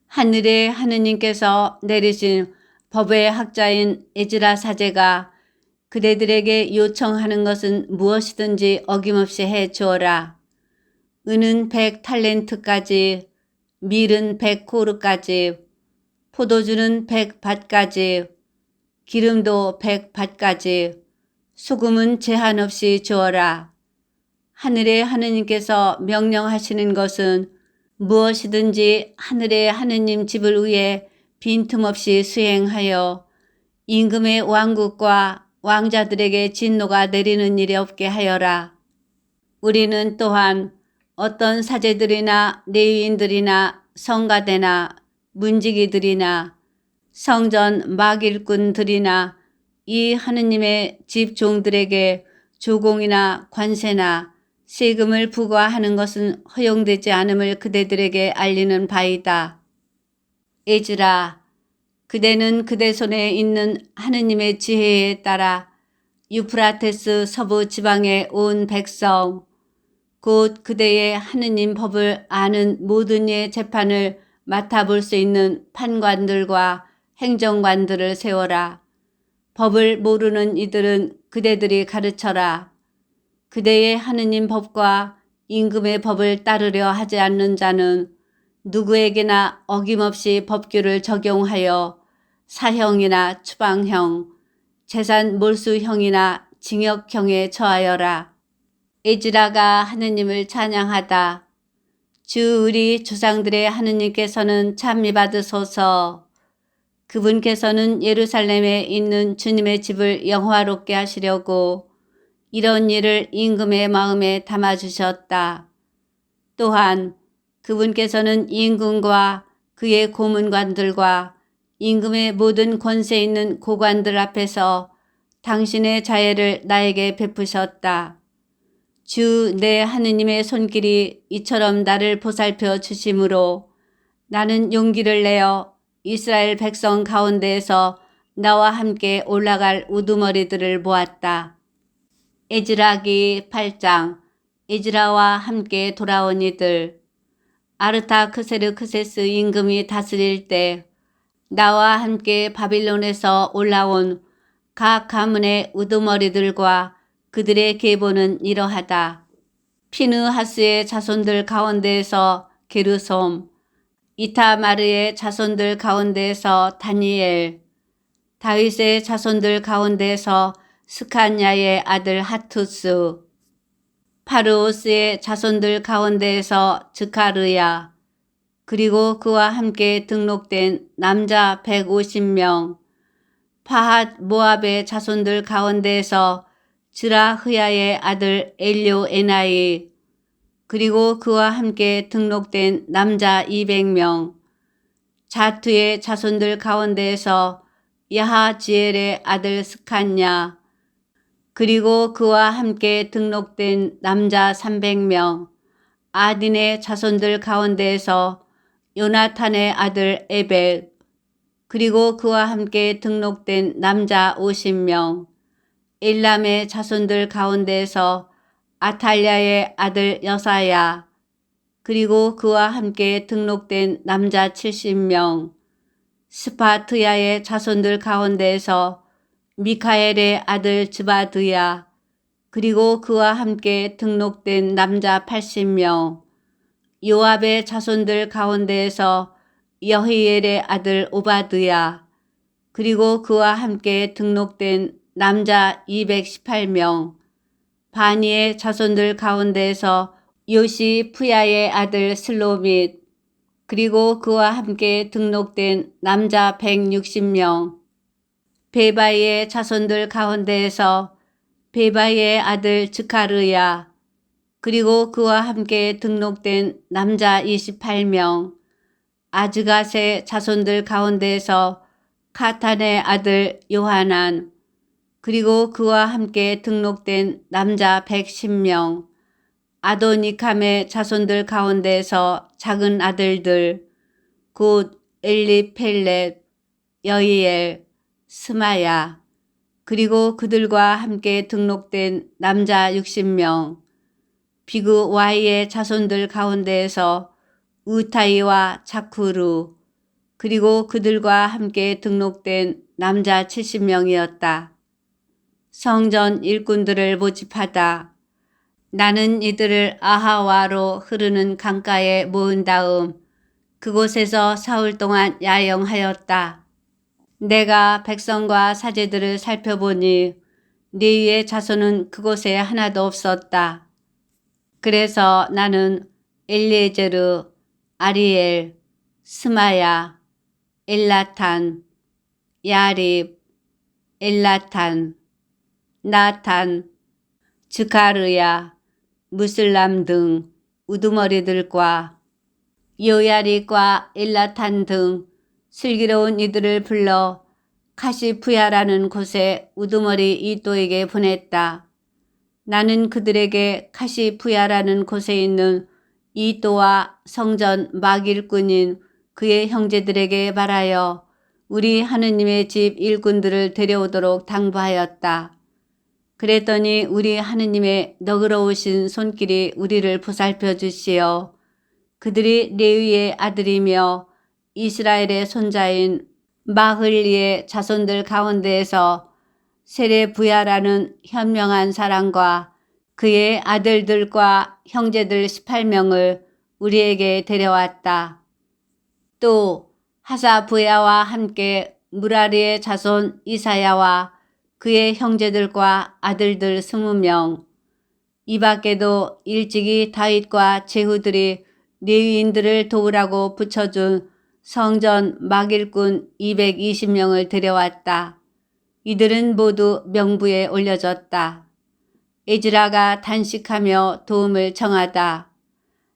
A: 하늘의 하느님께서 내리신 법의 학자인 에즈라 사제가 그대들에게 요청하는 것은 무엇이든지 어김없이 해 주어라. 은은 100 탈렌트까지, 밀은 100 코르까지, 포도주는 100밭까지, 기름도 100밭까지, 소금은 제한 없이 주어라. 하늘의 하느님께서 명령하시는 것은 무엇이든지 하늘의 하느님 집을 위해 빈틈없이 수행하여 임금의 왕국과 왕자들에게 진노가 내리는 일이 없게 하여라. 우리는 또한 어떤 사제들이나 레위인들이나 성가대나 문지기들이나 성전 막일꾼들이나 이 하느님의 집 종들에게 조공이나 관세나 세금을 부과하는 것은 허용되지 않음을 그대들에게 알리는 바이다. 에즈라, 그대는 그대 손에 있는 하느님의 지혜에 따라 유프라테스 서부 지방의 온 백성, 곧 그대의 하느님 법을 아는 모든 이의 재판을 맡아볼 수 있는 판관들과 행정관들을 세워라. 법을 모르는 이들은 그대들이 가르쳐라. 그대의 하느님 법과 임금의 법을 따르려 하지 않는 자는 누구에게나 어김없이 법규를 적용하여 사형이나 추방형, 재산 몰수형이나 징역형에 처하여라. 에즈라가 하느님을 찬양하다. 주 우리 조상들의 하느님께서는 찬미 받으소서. 그분께서는 예루살렘에 있는 주님의 집을 영화롭게 하시려고 이런 일을 임금의 마음에 담아주셨다. 또한 그분께서는 임금과 그의 고문관들과 임금의 모든 권세 있는 고관들 앞에서 당신의 자애를 나에게 베푸셨다. 주 내 하느님의 손길이 이처럼 나를 보살펴 주심으로 나는 용기를 내어 이스라엘 백성 가운데에서 나와 함께 올라갈 우두머리들을 모았다. 에즈라기 8장. 에즈라와 함께 돌아온 이들. 아르타크세르크세스 임금이 다스릴 때 나와 함께 바빌론에서 올라온 각 가문의 우두머리들과 그들의 계보는 이러하다. 피느하스의 자손들 가운데에서 게르솜, 이타마르의 자손들 가운데에서 다니엘, 다윗의 자손들 가운데에서 스칸야의 아들 하투스, 파르오스의 자손들 가운데에서 즈카르야, 그리고 그와 함께 등록된 남자 150명, 파핫 모압의 자손들 가운데에서 즈라흐야의 아들 엘료에나이, 그리고 그와 함께 등록된 남자 200명, 자투의 자손들 가운데에서 야하지엘의 아들 스칸야, 그리고 그와 함께 등록된 남자 300명, 아딘의 자손들 가운데에서 요나탄의 아들 에벳, 그리고 그와 함께 등록된 남자 50명, 엘람의 자손들 가운데에서 아탈랴의 아들 여사야, 그리고 그와 함께 등록된 남자 70명, 스파트야의 자손들 가운데에서 미카엘의 아들 즈바드야, 그리고 그와 함께 등록된 남자 80명, 요압의 자손들 가운데에서 여히엘의 아들 오바드야, 그리고 그와 함께 등록된 남자 218명, 바니의 자손들 가운데에서 요시프야의 아들 슬로밋, 그리고 그와 함께 등록된 남자 160명, 베바이의 자손들 가운데에서 베바이의 아들 즈카르야, 그리고 그와 함께 등록된 남자 28명, 아즈갓의 자손들 가운데에서 카탄의 아들 요하난, 그리고 그와 함께 등록된 남자 110명, 아도니캄의 자손들 가운데에서 작은 아들들, 곧 엘리펠렛, 여이엘, 스마야, 그리고 그들과 함께 등록된 남자 60명, 비그와이의 자손들 가운데에서 우타이와 자쿠루, 그리고 그들과 함께 등록된 남자 70명이었다. 성전 일꾼들을 모집하다. 나는 이들을 아하와로 흐르는 강가에 모은 다음 그곳에서 사흘 동안 야영하였다. 내가 백성과 사제들을 살펴보니 레위의 자손은 그곳에 하나도 없었다. 그래서 나는 엘리에제르, 아리엘, 스마야, 엘라탄, 야립, 엘라탄, 나탄, 즈카르야, 무슬람 등 우두머리들과 요야릭과 엘라탄 등 슬기로운 이들을 불러 카시푸야라는 곳에 우두머리 이또에게 보냈다. 나는 그들에게 카시푸야라는 곳에 있는 이또와 성전 막 일꾼인 그의 형제들에게 말하여 우리 하느님의 집 일꾼들을 데려오도록 당부하였다. 그랬더니 우리 하느님의 너그러우신 손길이 우리를 보살펴 주시어 그들이 레위의 아들이며 이스라엘의 손자인 마흘리의 자손들 가운데에서 세레부야라는 현명한 사람과 그의 아들들과 형제들 18명을 우리에게 데려왔다. 또 하사부야와 함께 무라리의 자손 이사야와 그의 형제들과 아들들 20명, 이 밖에도 일찍이 다윗과 제후들이 레위인들을 도우라고 붙여준 성전 막일꾼 220명을 데려왔다. 이들은 모두 명부에 올려졌다. 에즈라가 단식하며 도움을 청하다.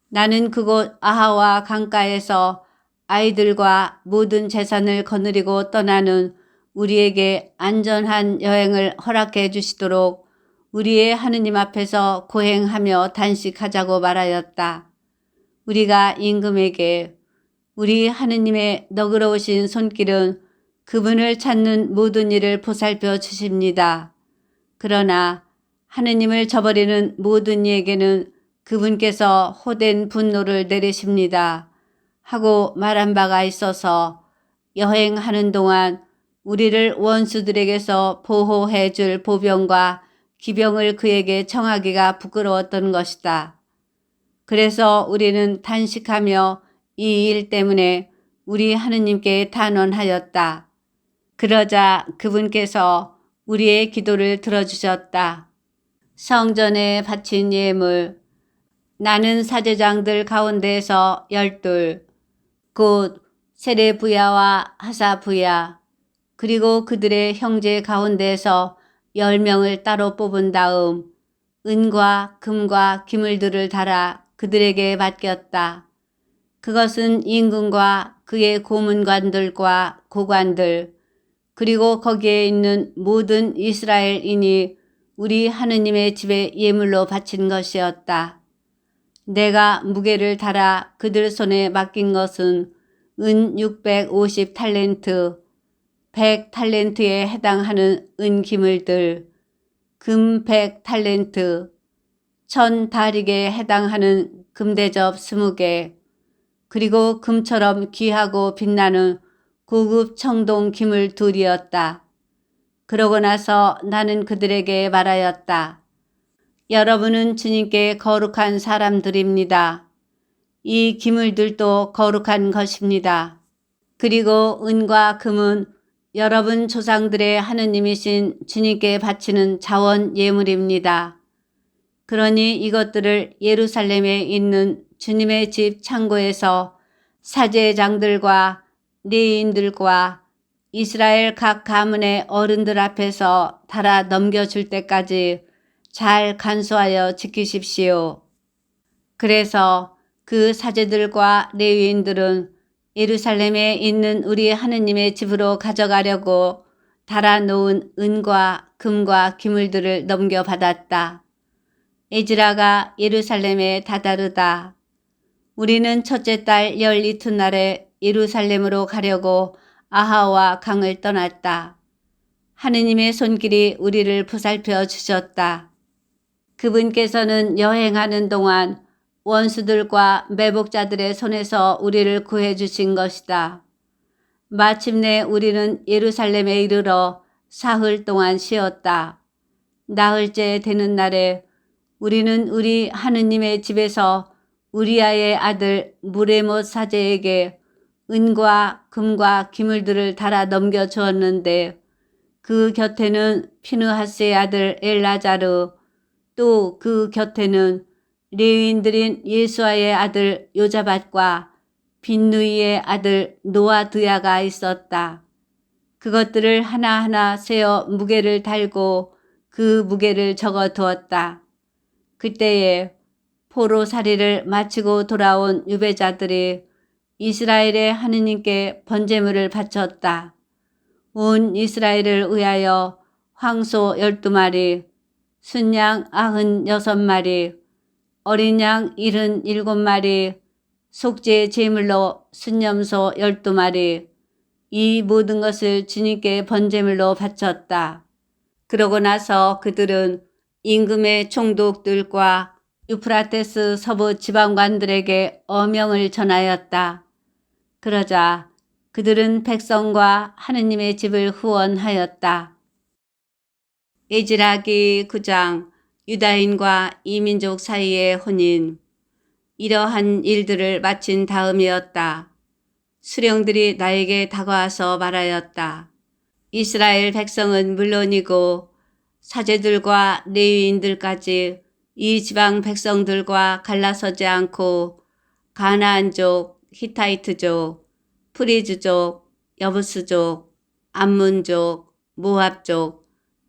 A: 나는 그곳 아하와 강가에서 아이들과 모든 재산을 거느리고 떠나는 우리에게 안전한 여행을 허락해 주시도록 우리의 하느님 앞에서 고행하며 단식하자고 말하였다. 우리가 임금에게 우리 하느님의 너그러우신 손길은 그분을 찾는 모든 일을 보살펴 주십니다. 그러나 하느님을 저버리는 모든 이에게는 그분께서 호된 분노를 내리십니다. 하고 말한 바가 있어서 여행하는 동안 우리를 원수들에게서 보호해 줄 보병과 기병을 그에게 청하기가 부끄러웠던 것이다. 그래서 우리는 단식하며 이 일 때문에 우리 하느님께 단언하였다. 그러자 그분께서 우리의 기도를 들어주셨다. 성전에 바친 예물, 나는 사제장들 가운데에서 12, 곧 세레부야와 하사부야, 그리고 그들의 형제 가운데에서 10명을 따로 뽑은 다음 은과 금과 기물들을 달아 그들에게 맡겼다. 그것은 임금과 그의 고문관들과 고관들, 그리고 거기에 있는 모든 이스라엘인이 우리 하느님의 집에 예물로 바친 것이었다. 내가 무게를 달아 그들 손에 맡긴 것은 은 650탈렌트, 100탈렌트에 해당하는 은기물들, 금 100탈렌트, 1000다릭에 해당하는 금대접 20개, 그리고 금처럼 귀하고 빛나는 고급 청동 기물 2이었다. 그러고 나서 나는 그들에게 말하였다. 여러분은 주님께 거룩한 사람들입니다. 이 기물들도 거룩한 것입니다. 그리고 은과 금은 여러분 조상들의 하느님이신 주님께 바치는 자원 예물입니다. 그러니 이것들을 예루살렘에 있는 주님의 집 창고에서 사제장들과 레위인들과 이스라엘 각 가문의 어른들 앞에서 달아 넘겨줄 때까지 잘 간수하여 지키십시오. 그래서 그 사제들과 레위인들은 예루살렘에 있는 우리 하느님의 집으로 가져가려고 달아놓은 은과 금과 기물들을 넘겨받았다. 에즈라가 예루살렘에 다다르다. 우리는 첫째 달 열 이튿날에 예루살렘으로 가려고 아하와 강을 떠났다. 하느님의 손길이 우리를 보살펴 주셨다. 그분께서는 여행하는 동안 원수들과 매복자들의 손에서 우리를 구해 주신 것이다. 마침내 우리는 예루살렘에 이르러 사흘 동안 쉬었다. 나흘째 되는 날에 우리는 우리 하느님의 집에서 우리아의 아들 무레못 사제에게 은과 금과 기물들을 달아 넘겨 주었는데 그 곁에는 피느하스의 아들 엘라자르, 또 그 곁에는 레위인들인 예수아의 아들 요자밧과 빈누이의 아들 노아드야가 있었다. 그것들을 하나하나 세어 무게를 달고 그 무게를 적어 두었다. 그때에 포로살이를 마치고 돌아온 유배자들이 이스라엘의 하느님께 번제물을 바쳤다. 온 이스라엘을 위하여 황소 12마리, 순양 96마리, 어린 양 77마리, 속죄 제물로 순염소 12마리, 이 모든 것을 주님께 번제물로 바쳤다. 그러고 나서 그들은 임금의 총독들과 유프라테스 서부 지방관들에게 어명을 전하였다. 그러자 그들은 백성과 하느님의 집을 후원하였다. 에즈라기 9장 유다인과 이민족 사이의 혼인. 이러한 일들을 마친 다음이었다. 수령들이 나에게 다가와서 말하였다. 이스라엘 백성은 물론이고 사제들과 레위인들까지 이 지방 백성들과 갈라서지 않고 가나안족, 히타이트족, 프리즈족, 여부스족, 암몬족, 모압족,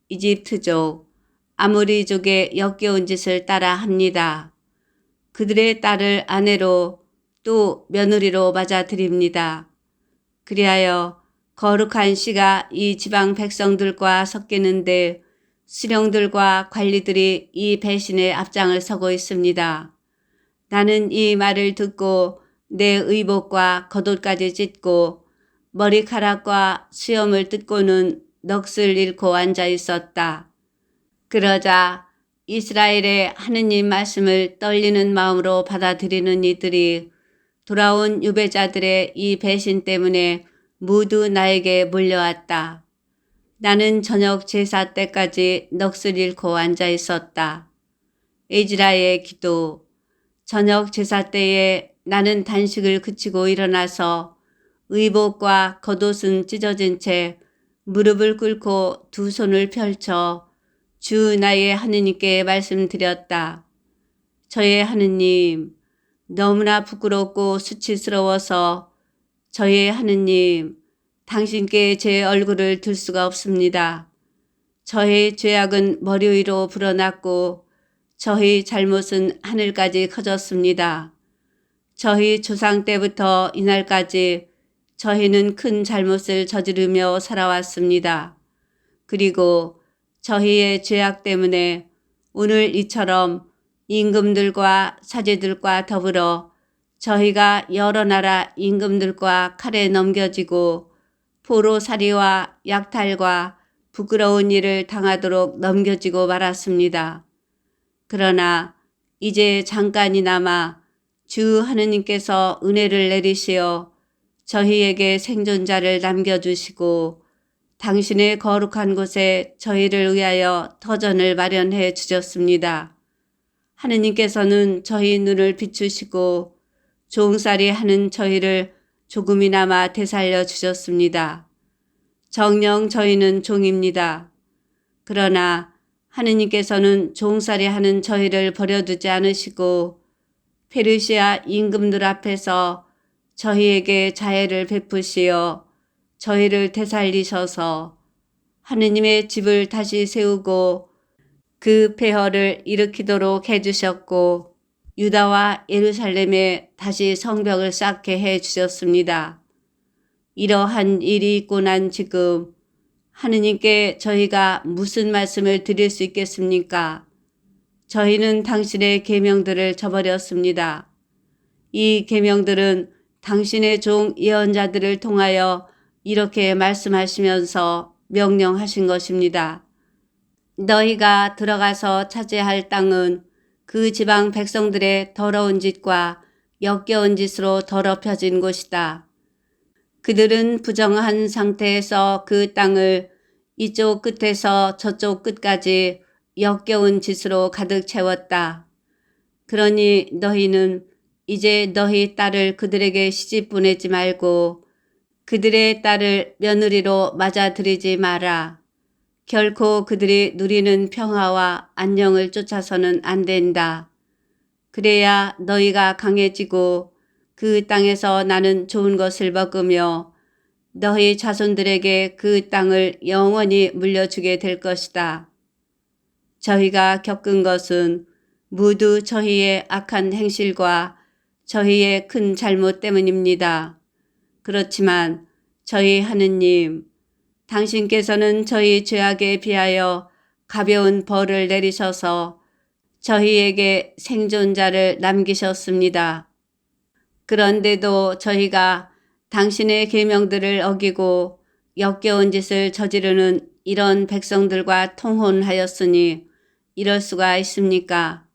A: 이집트족, 아모리족의 역겨운 짓을 따라 합니다. 그들의 딸을 아내로 또 며느리로 맞아들입니다. 그리하여 거룩한 씨가 이 지방 백성들과 섞이는데 수령들과 관리들이 이 배신의 앞장을 서고 있습니다. 나는 이 말을 듣고 내 의복과 겉옷까지 찢고 머리카락과 수염을 뜯고는 넋을 잃고 앉아 있었다. 그러자 이스라엘의 하느님 말씀을 떨리는 마음으로 받아들이는 이들이 돌아온 유배자들의 이 배신 때문에 모두 나에게 몰려왔다. 나는 저녁 제사 때까지 넋을 잃고 앉아 있었다. 에즈라의 기도. 저녁 제사 때에 나는 단식을 그치고 일어나서 의복과 겉옷은 찢어진 채 무릎을 꿇고 두 손을 펼쳐 주 나의 하느님께 말씀드렸다. 저의 하느님, 너무나 부끄럽고 수치스러워서 저의 하느님, 당신께 제 얼굴을 들 수가 없습니다. 저의 죄악은 머리 위로 불어났고 저의 잘못은 하늘까지 커졌습니다. 저희 조상 때부터 이날까지 저희는 큰 잘못을 저지르며 살아왔습니다. 그리고 저희의 죄악 때문에 오늘 이처럼 임금들과 사제들과 더불어 저희가 여러 나라 임금들과 칼에 넘겨지고 포로살이와 약탈과 부끄러운 일을 당하도록 넘겨지고 말았습니다. 그러나 이제 잠깐이나마 주 하느님께서 은혜를 내리시어 저희에게 생존자를 남겨주시고 당신의 거룩한 곳에 저희를 위하여 터전을 마련해 주셨습니다. 하느님께서는 저희 눈을 비추시고 종살이 하는 저희를 조금이나마 되살려 주셨습니다. 정녕 저희는 종입니다. 그러나 하느님께서는 종살이 하는 저희를 버려두지 않으시고 페르시아 임금들 앞에서 저희에게 자애를 베푸시어 저희를 되살리셔서 하느님의 집을 다시 세우고 그 폐허를 일으키도록 해주셨고 유다와 예루살렘에 다시 성벽을 쌓게 해주셨습니다. 이러한 일이 있고 난 지금 하느님께 저희가 무슨 말씀을 드릴 수 있겠습니까? 저희는 당신의 계명들을 저버렸습니다. 이 계명들은 당신의 종 예언자들을 통하여 이렇게 말씀하시면서 명령하신 것입니다. 너희가 들어가서 차지할 땅은 그 지방 백성들의 더러운 짓과 역겨운 짓으로 더럽혀진 곳이다. 그들은 부정한 상태에서 그 땅을 이쪽 끝에서 저쪽 끝까지 역겨운 짓으로 가득 채웠다. 그러니 너희는 이제 너희 딸을 그들에게 시집 보내지 말고 그들의 딸을 며느리로 맞아들이지 마라. 결코 그들이 누리는 평화와 안녕을 쫓아서는 안 된다. 그래야 너희가 강해지고 그 땅에서 나는 좋은 것을 먹으며 너희 자손들에게 그 땅을 영원히 물려주게 될 것이다. 저희가 겪은 것은 모두 저희의 악한 행실과 저희의 큰 잘못 때문입니다. 그렇지만 저희 하느님, 당신께서는 저희 죄악에 비하여 가벼운 벌을 내리셔서 저희에게 생존자를 남기셨습니다. 그런데도 저희가 당신의 계명들을 어기고 역겨운 짓을 저지르는 이런 백성들과 통혼하였으니 이럴 수가 있습니까?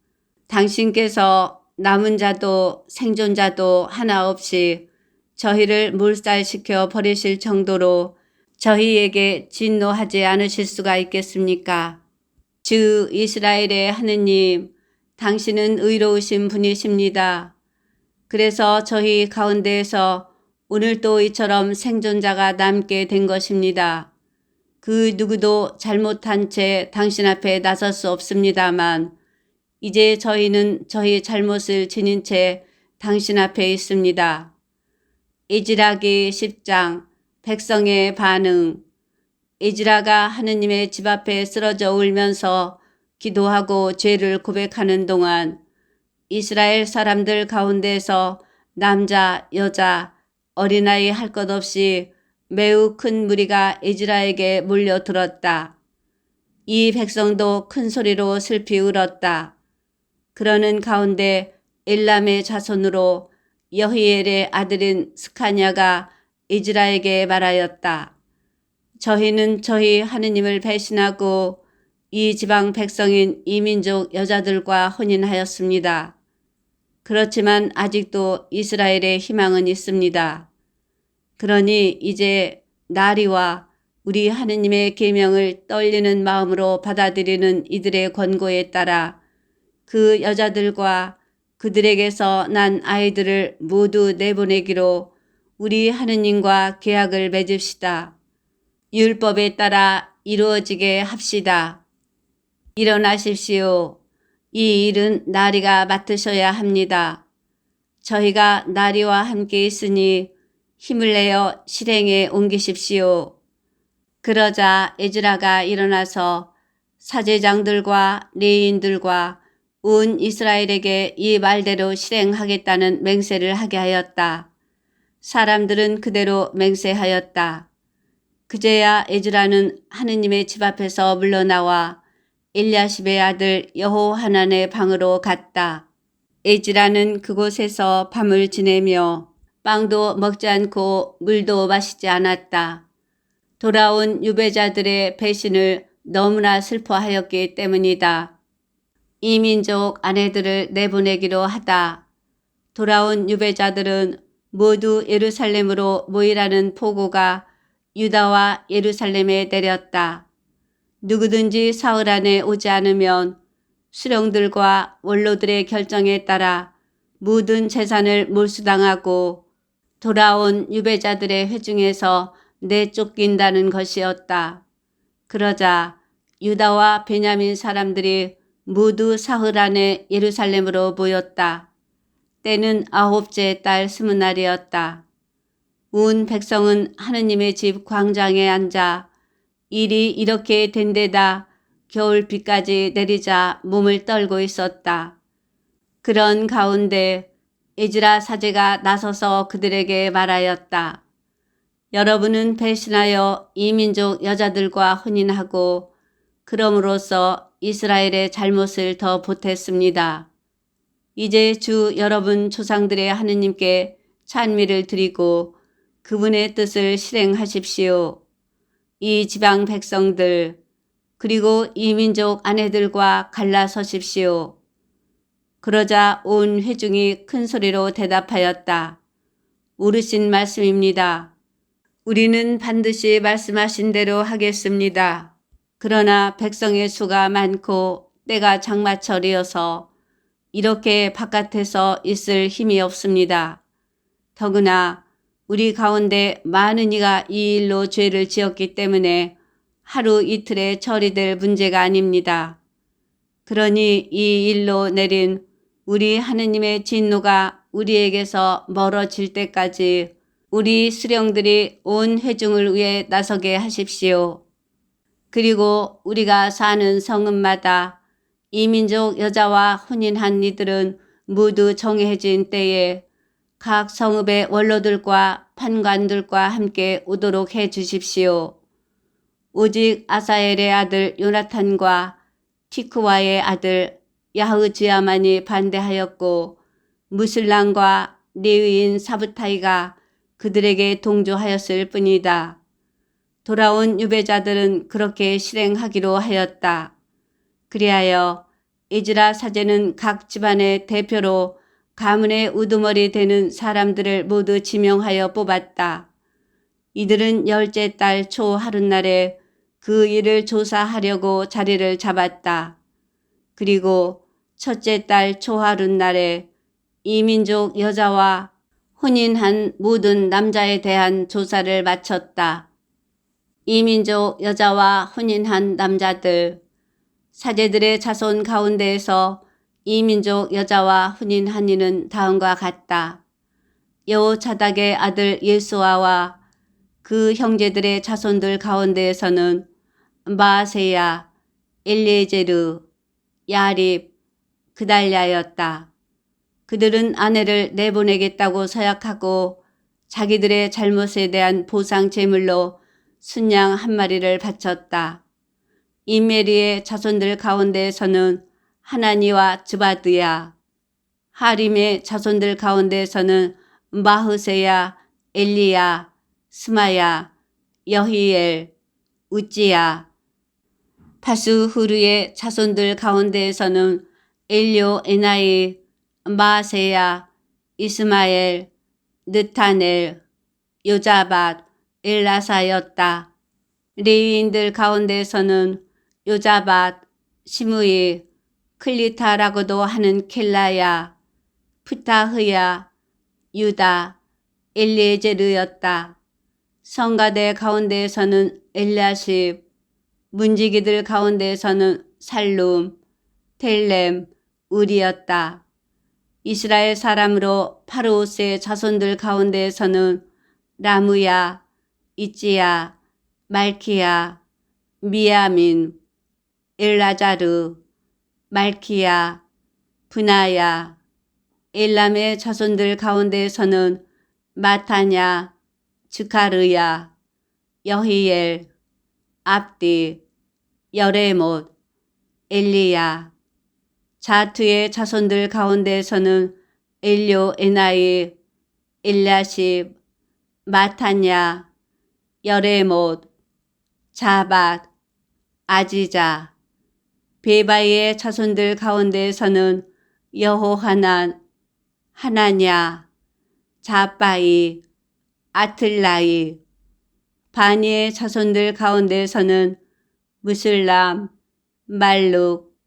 A: 당신께서 남은 자도 생존자도 하나 없이 저희를 몰살시켜 버리실 정도로 저희에게 진노하지 않으실 수가 있겠습니까? 주 이스라엘의 하느님, 당신은 의로우신 분이십니다. 그래서 저희 가운데에서 오늘도 이처럼 생존자가 남게 된 것입니다. 그 누구도 잘못한 채 당신 앞에 나설 수 없습니다만 이제 저희는 저희 잘못을 지닌 채 당신 앞에 있습니다. 에즈라기 10장 백성의 반응. 에즈라가 하느님의 집 앞에 쓰러져 울면서 기도하고 죄를 고백하는 동안 이스라엘 사람들 가운데서 남자, 여자, 어린아이 할 것 없이 매우 큰 무리가 에즈라에게 몰려들었다. 이 백성도 큰 소리로 슬피 울었다. 그러는 가운데 엘람의 자손으로 여히엘의 아들인 스카냐가 에즈라에게 말하였다. 저희는 저희 하느님을 배신하고 이 지방 백성인 이민족 여자들과 혼인하였습니다. 그렇지만 아직도 이스라엘의 희망은 있습니다. 그러니 이제 나리와 우리 하느님의 계명을 떨리는 마음으로 받아들이는 이들의 권고에 따라 그 여자들과 그들에게서 난 아이들을 모두 내보내기로 우리 하느님과 계약을 맺읍시다. 율법에 따라 이루어지게 합시다. 일어나십시오. 이 일은 나리가 맡으셔야 합니다. 저희가 나리와 함께 있으니 힘을 내어 실행에 옮기십시오. 그러자 에즈라가 일어나서 사제장들과 레위인들과 온 이스라엘에게 이 말대로 실행하겠다는 맹세를 하게 하였다. 사람들은 그대로 맹세하였다. 그제야 에즈라는 하느님의 집 앞에서 물러나와 엘야십의 아들 여호하난의 방으로 갔다. 에즈라는 그곳에서 밤을 지내며 빵도 먹지 않고 물도 마시지 않았다. 돌아온 유배자들의 배신을 너무나 슬퍼하였기 때문이다. 이민족 아내들을 내보내기로 하다. 돌아온 유배자들은 모두 예루살렘으로 모이라는 포고가 유다와 예루살렘에 내렸다. 누구든지 사흘 안에 오지 않으면 수령들과 원로들의 결정에 따라 모든 재산을 몰수당하고 돌아온 유배자들의 회중에서 내쫓긴다는 것이었다. 그러자 유다와 베냐민 사람들이 모두 사흘 안에 예루살렘으로 모였다. 때는 9째 달 20날이었다. 온 백성은 하느님의 집 광장에 앉아 일이 이렇게 된 데다 겨울비까지 내리자 몸을 떨고 있었다. 그런 가운데 에즈라 사제가 나서서 그들에게 말하였다. 여러분은 배신하여 이민족 여자들과 혼인하고 그럼으로써 이스라엘의 잘못을 더 보탰습니다. 이제 주 여러분 조상들의 하느님께 찬미를 드리고 그분의 뜻을 실행하십시오. 이 지방 백성들 그리고 이민족 아내들과 갈라서십시오. 그러자 온 회중이 큰 소리로 대답하였다. 옳으신 말씀입니다. 우리는 반드시 말씀하신 대로 하겠습니다. 그러나 백성의 수가 많고 때가 장마철이어서 이렇게 바깥에서 있을 힘이 없습니다. 더구나 우리 가운데 많은 이가 이 일로 죄를 지었기 때문에 하루 이틀에 처리될 문제가 아닙니다. 그러니 이 일로 내린 우리 하느님의 진노가 우리에게서 멀어질 때까지 우리 수령들이 온 회중을 위해 나서게 하십시오. 그리고 우리가 사는 성읍마다 이민족 여자와 혼인한 이들은 모두 정해진 때에 각 성읍의 원로들과 판관들과 함께 오도록 해 주십시오. 오직 아사엘의 아들 요나탄과 티크와의 아들 야흐즈야만이 반대하였고 무슬람과 레위인 사브타이가 그들에게 동조하였을 뿐이다. 돌아온 유배자들은 그렇게 실행하기로 하였다. 그리하여 에즈라 사제는 각 집안의 대표로 가문의 우두머리 되는 사람들을 모두 지명하여 뽑았다. 이들은 열째 달 초 하룻날에 그 일을 조사하려고 자리를 잡았다. 그리고 첫째 달 초 하룻날에 이민족 여자와 혼인한 모든 남자에 대한 조사를 마쳤다. 이민족 여자와 혼인한 남자들, 사제들의 자손 가운데에서 이민족 여자와 혼인한 이는 다음과 같다. 여호자닥의 아들 예수아와 그 형제들의 자손들 가운데에서는 마아세야, 엘리에제르, 야립, 그달랴였다. 그들은 아내를 내보내겠다고 서약하고 자기들의 잘못에 대한 보상 제물로 순양 한 마리를 바쳤다. 임메리의 자손들 가운데에서는 하나니와 즈바드야, 하림의 자손들 가운데에서는 마흐세야, 엘리야, 스마야, 여히엘, 우찌야, 파수후르의 자손들 가운데에서는 엘료 에나이, 마세야, 이스마엘, 느타넬, 요자밧, 엘라사였다. 레위인들 가운데에서는 요자밧, 시므이, 클리타라고도 하는 켈라야, 푸타흐야, 유다, 엘리에제르였다. 성가대 가운데에서는 엘리아십, 문지기들 가운데에서는 살룸, 텔렘, 우리였다. 이스라엘 사람으로 파르오스의 자손들 가운데에서는 라무야, 이찌야, 말키야, 미야민, 엘라자르, 말키야, 분하야, 엘람의 자손들 가운데에서는 마타냐, 즈카르야, 여히엘, 압디, 여레못, 엘리야, 자투의 자손들 가운데에서는 엘료 에나이, 엘야십, 마타냐, 여레못, 자밧, 아지자, 베바이의 자손들 가운데에서는 여호하난, 하나냐, 자바이, 아틀라이, 바니의 자손들 가운데에서는 무슬람, 말룩,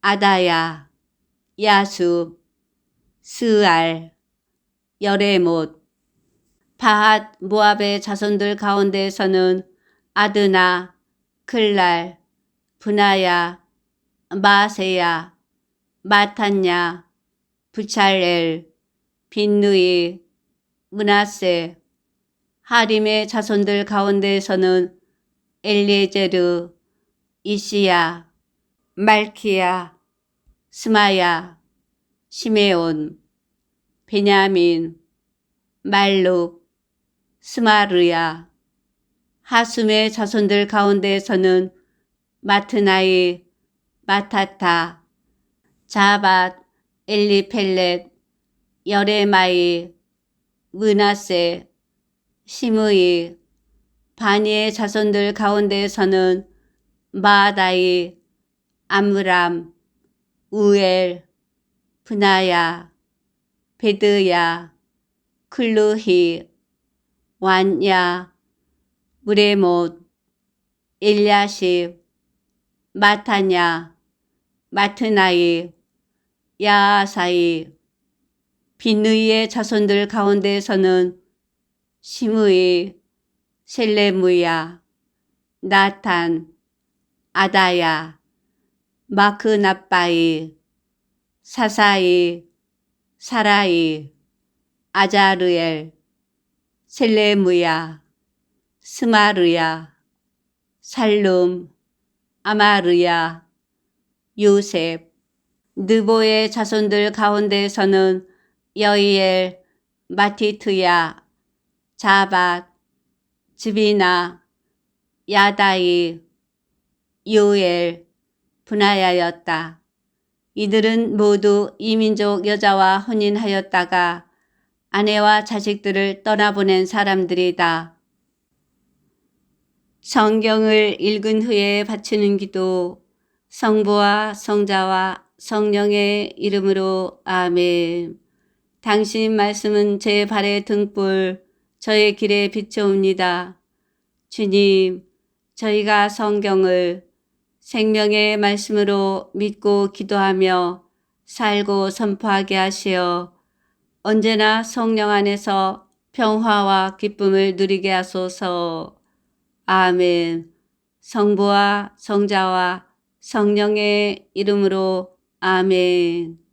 A: 아다야, 야숲, 스알, 여레못, 바핫 모압의 자손들 가운데에서는 아드나, 클랄, 분하야, 마세야, 마탄냐, 부찰엘, 빈누이, 므낫세, 하림의 자손들 가운데에서는 엘리에제르, 이시야, 말키야, 스마야, 시메온, 베냐민, 말룩, 스마르야, 하숨의 자손들 가운데에서는 마트나이, 마타타, 자밧, 엘리펠렛, 여레마이, 므낫세, 시므이, 바니의 자손들 가운데에서는 마아다이, 암므람, 우엘, 분하야, 베드야, 클루히, 완야, 무레못, 엘야십, 마타냐, 마트나이, 야아사이, 빈느이의 자손들 가운데에서는 시므이, 셀레무야, 나탄, 아다야, 마크나빠이, 사사이, 사라이, 아자르엘, 셀레무야, 스마르야, 살룸, 아마르야, 요셉, 느보의 자손들 가운데에서는 여이엘, 마티트야, 자밧, 즈비나, 야다이, 요엘, 분하야였다. 이들은 모두 이민족 여자와 혼인하였다가 아내와 자식들을 떠나보낸 사람들이다. 성경을 읽은 후에 바치는 기도. 성부와 성자와 성령의 이름으로 아멘. 당신 말씀은 제 발의 등불, 저의 길에 비춰옵니다. 주님, 저희가 성경을 생명의 말씀으로 믿고 기도하며 살고 선포하게 하시어 언제나 성령 안에서 평화와 기쁨을 누리게 하소서. 아멘. 성부와 성자와 성령의 이름으로 아멘.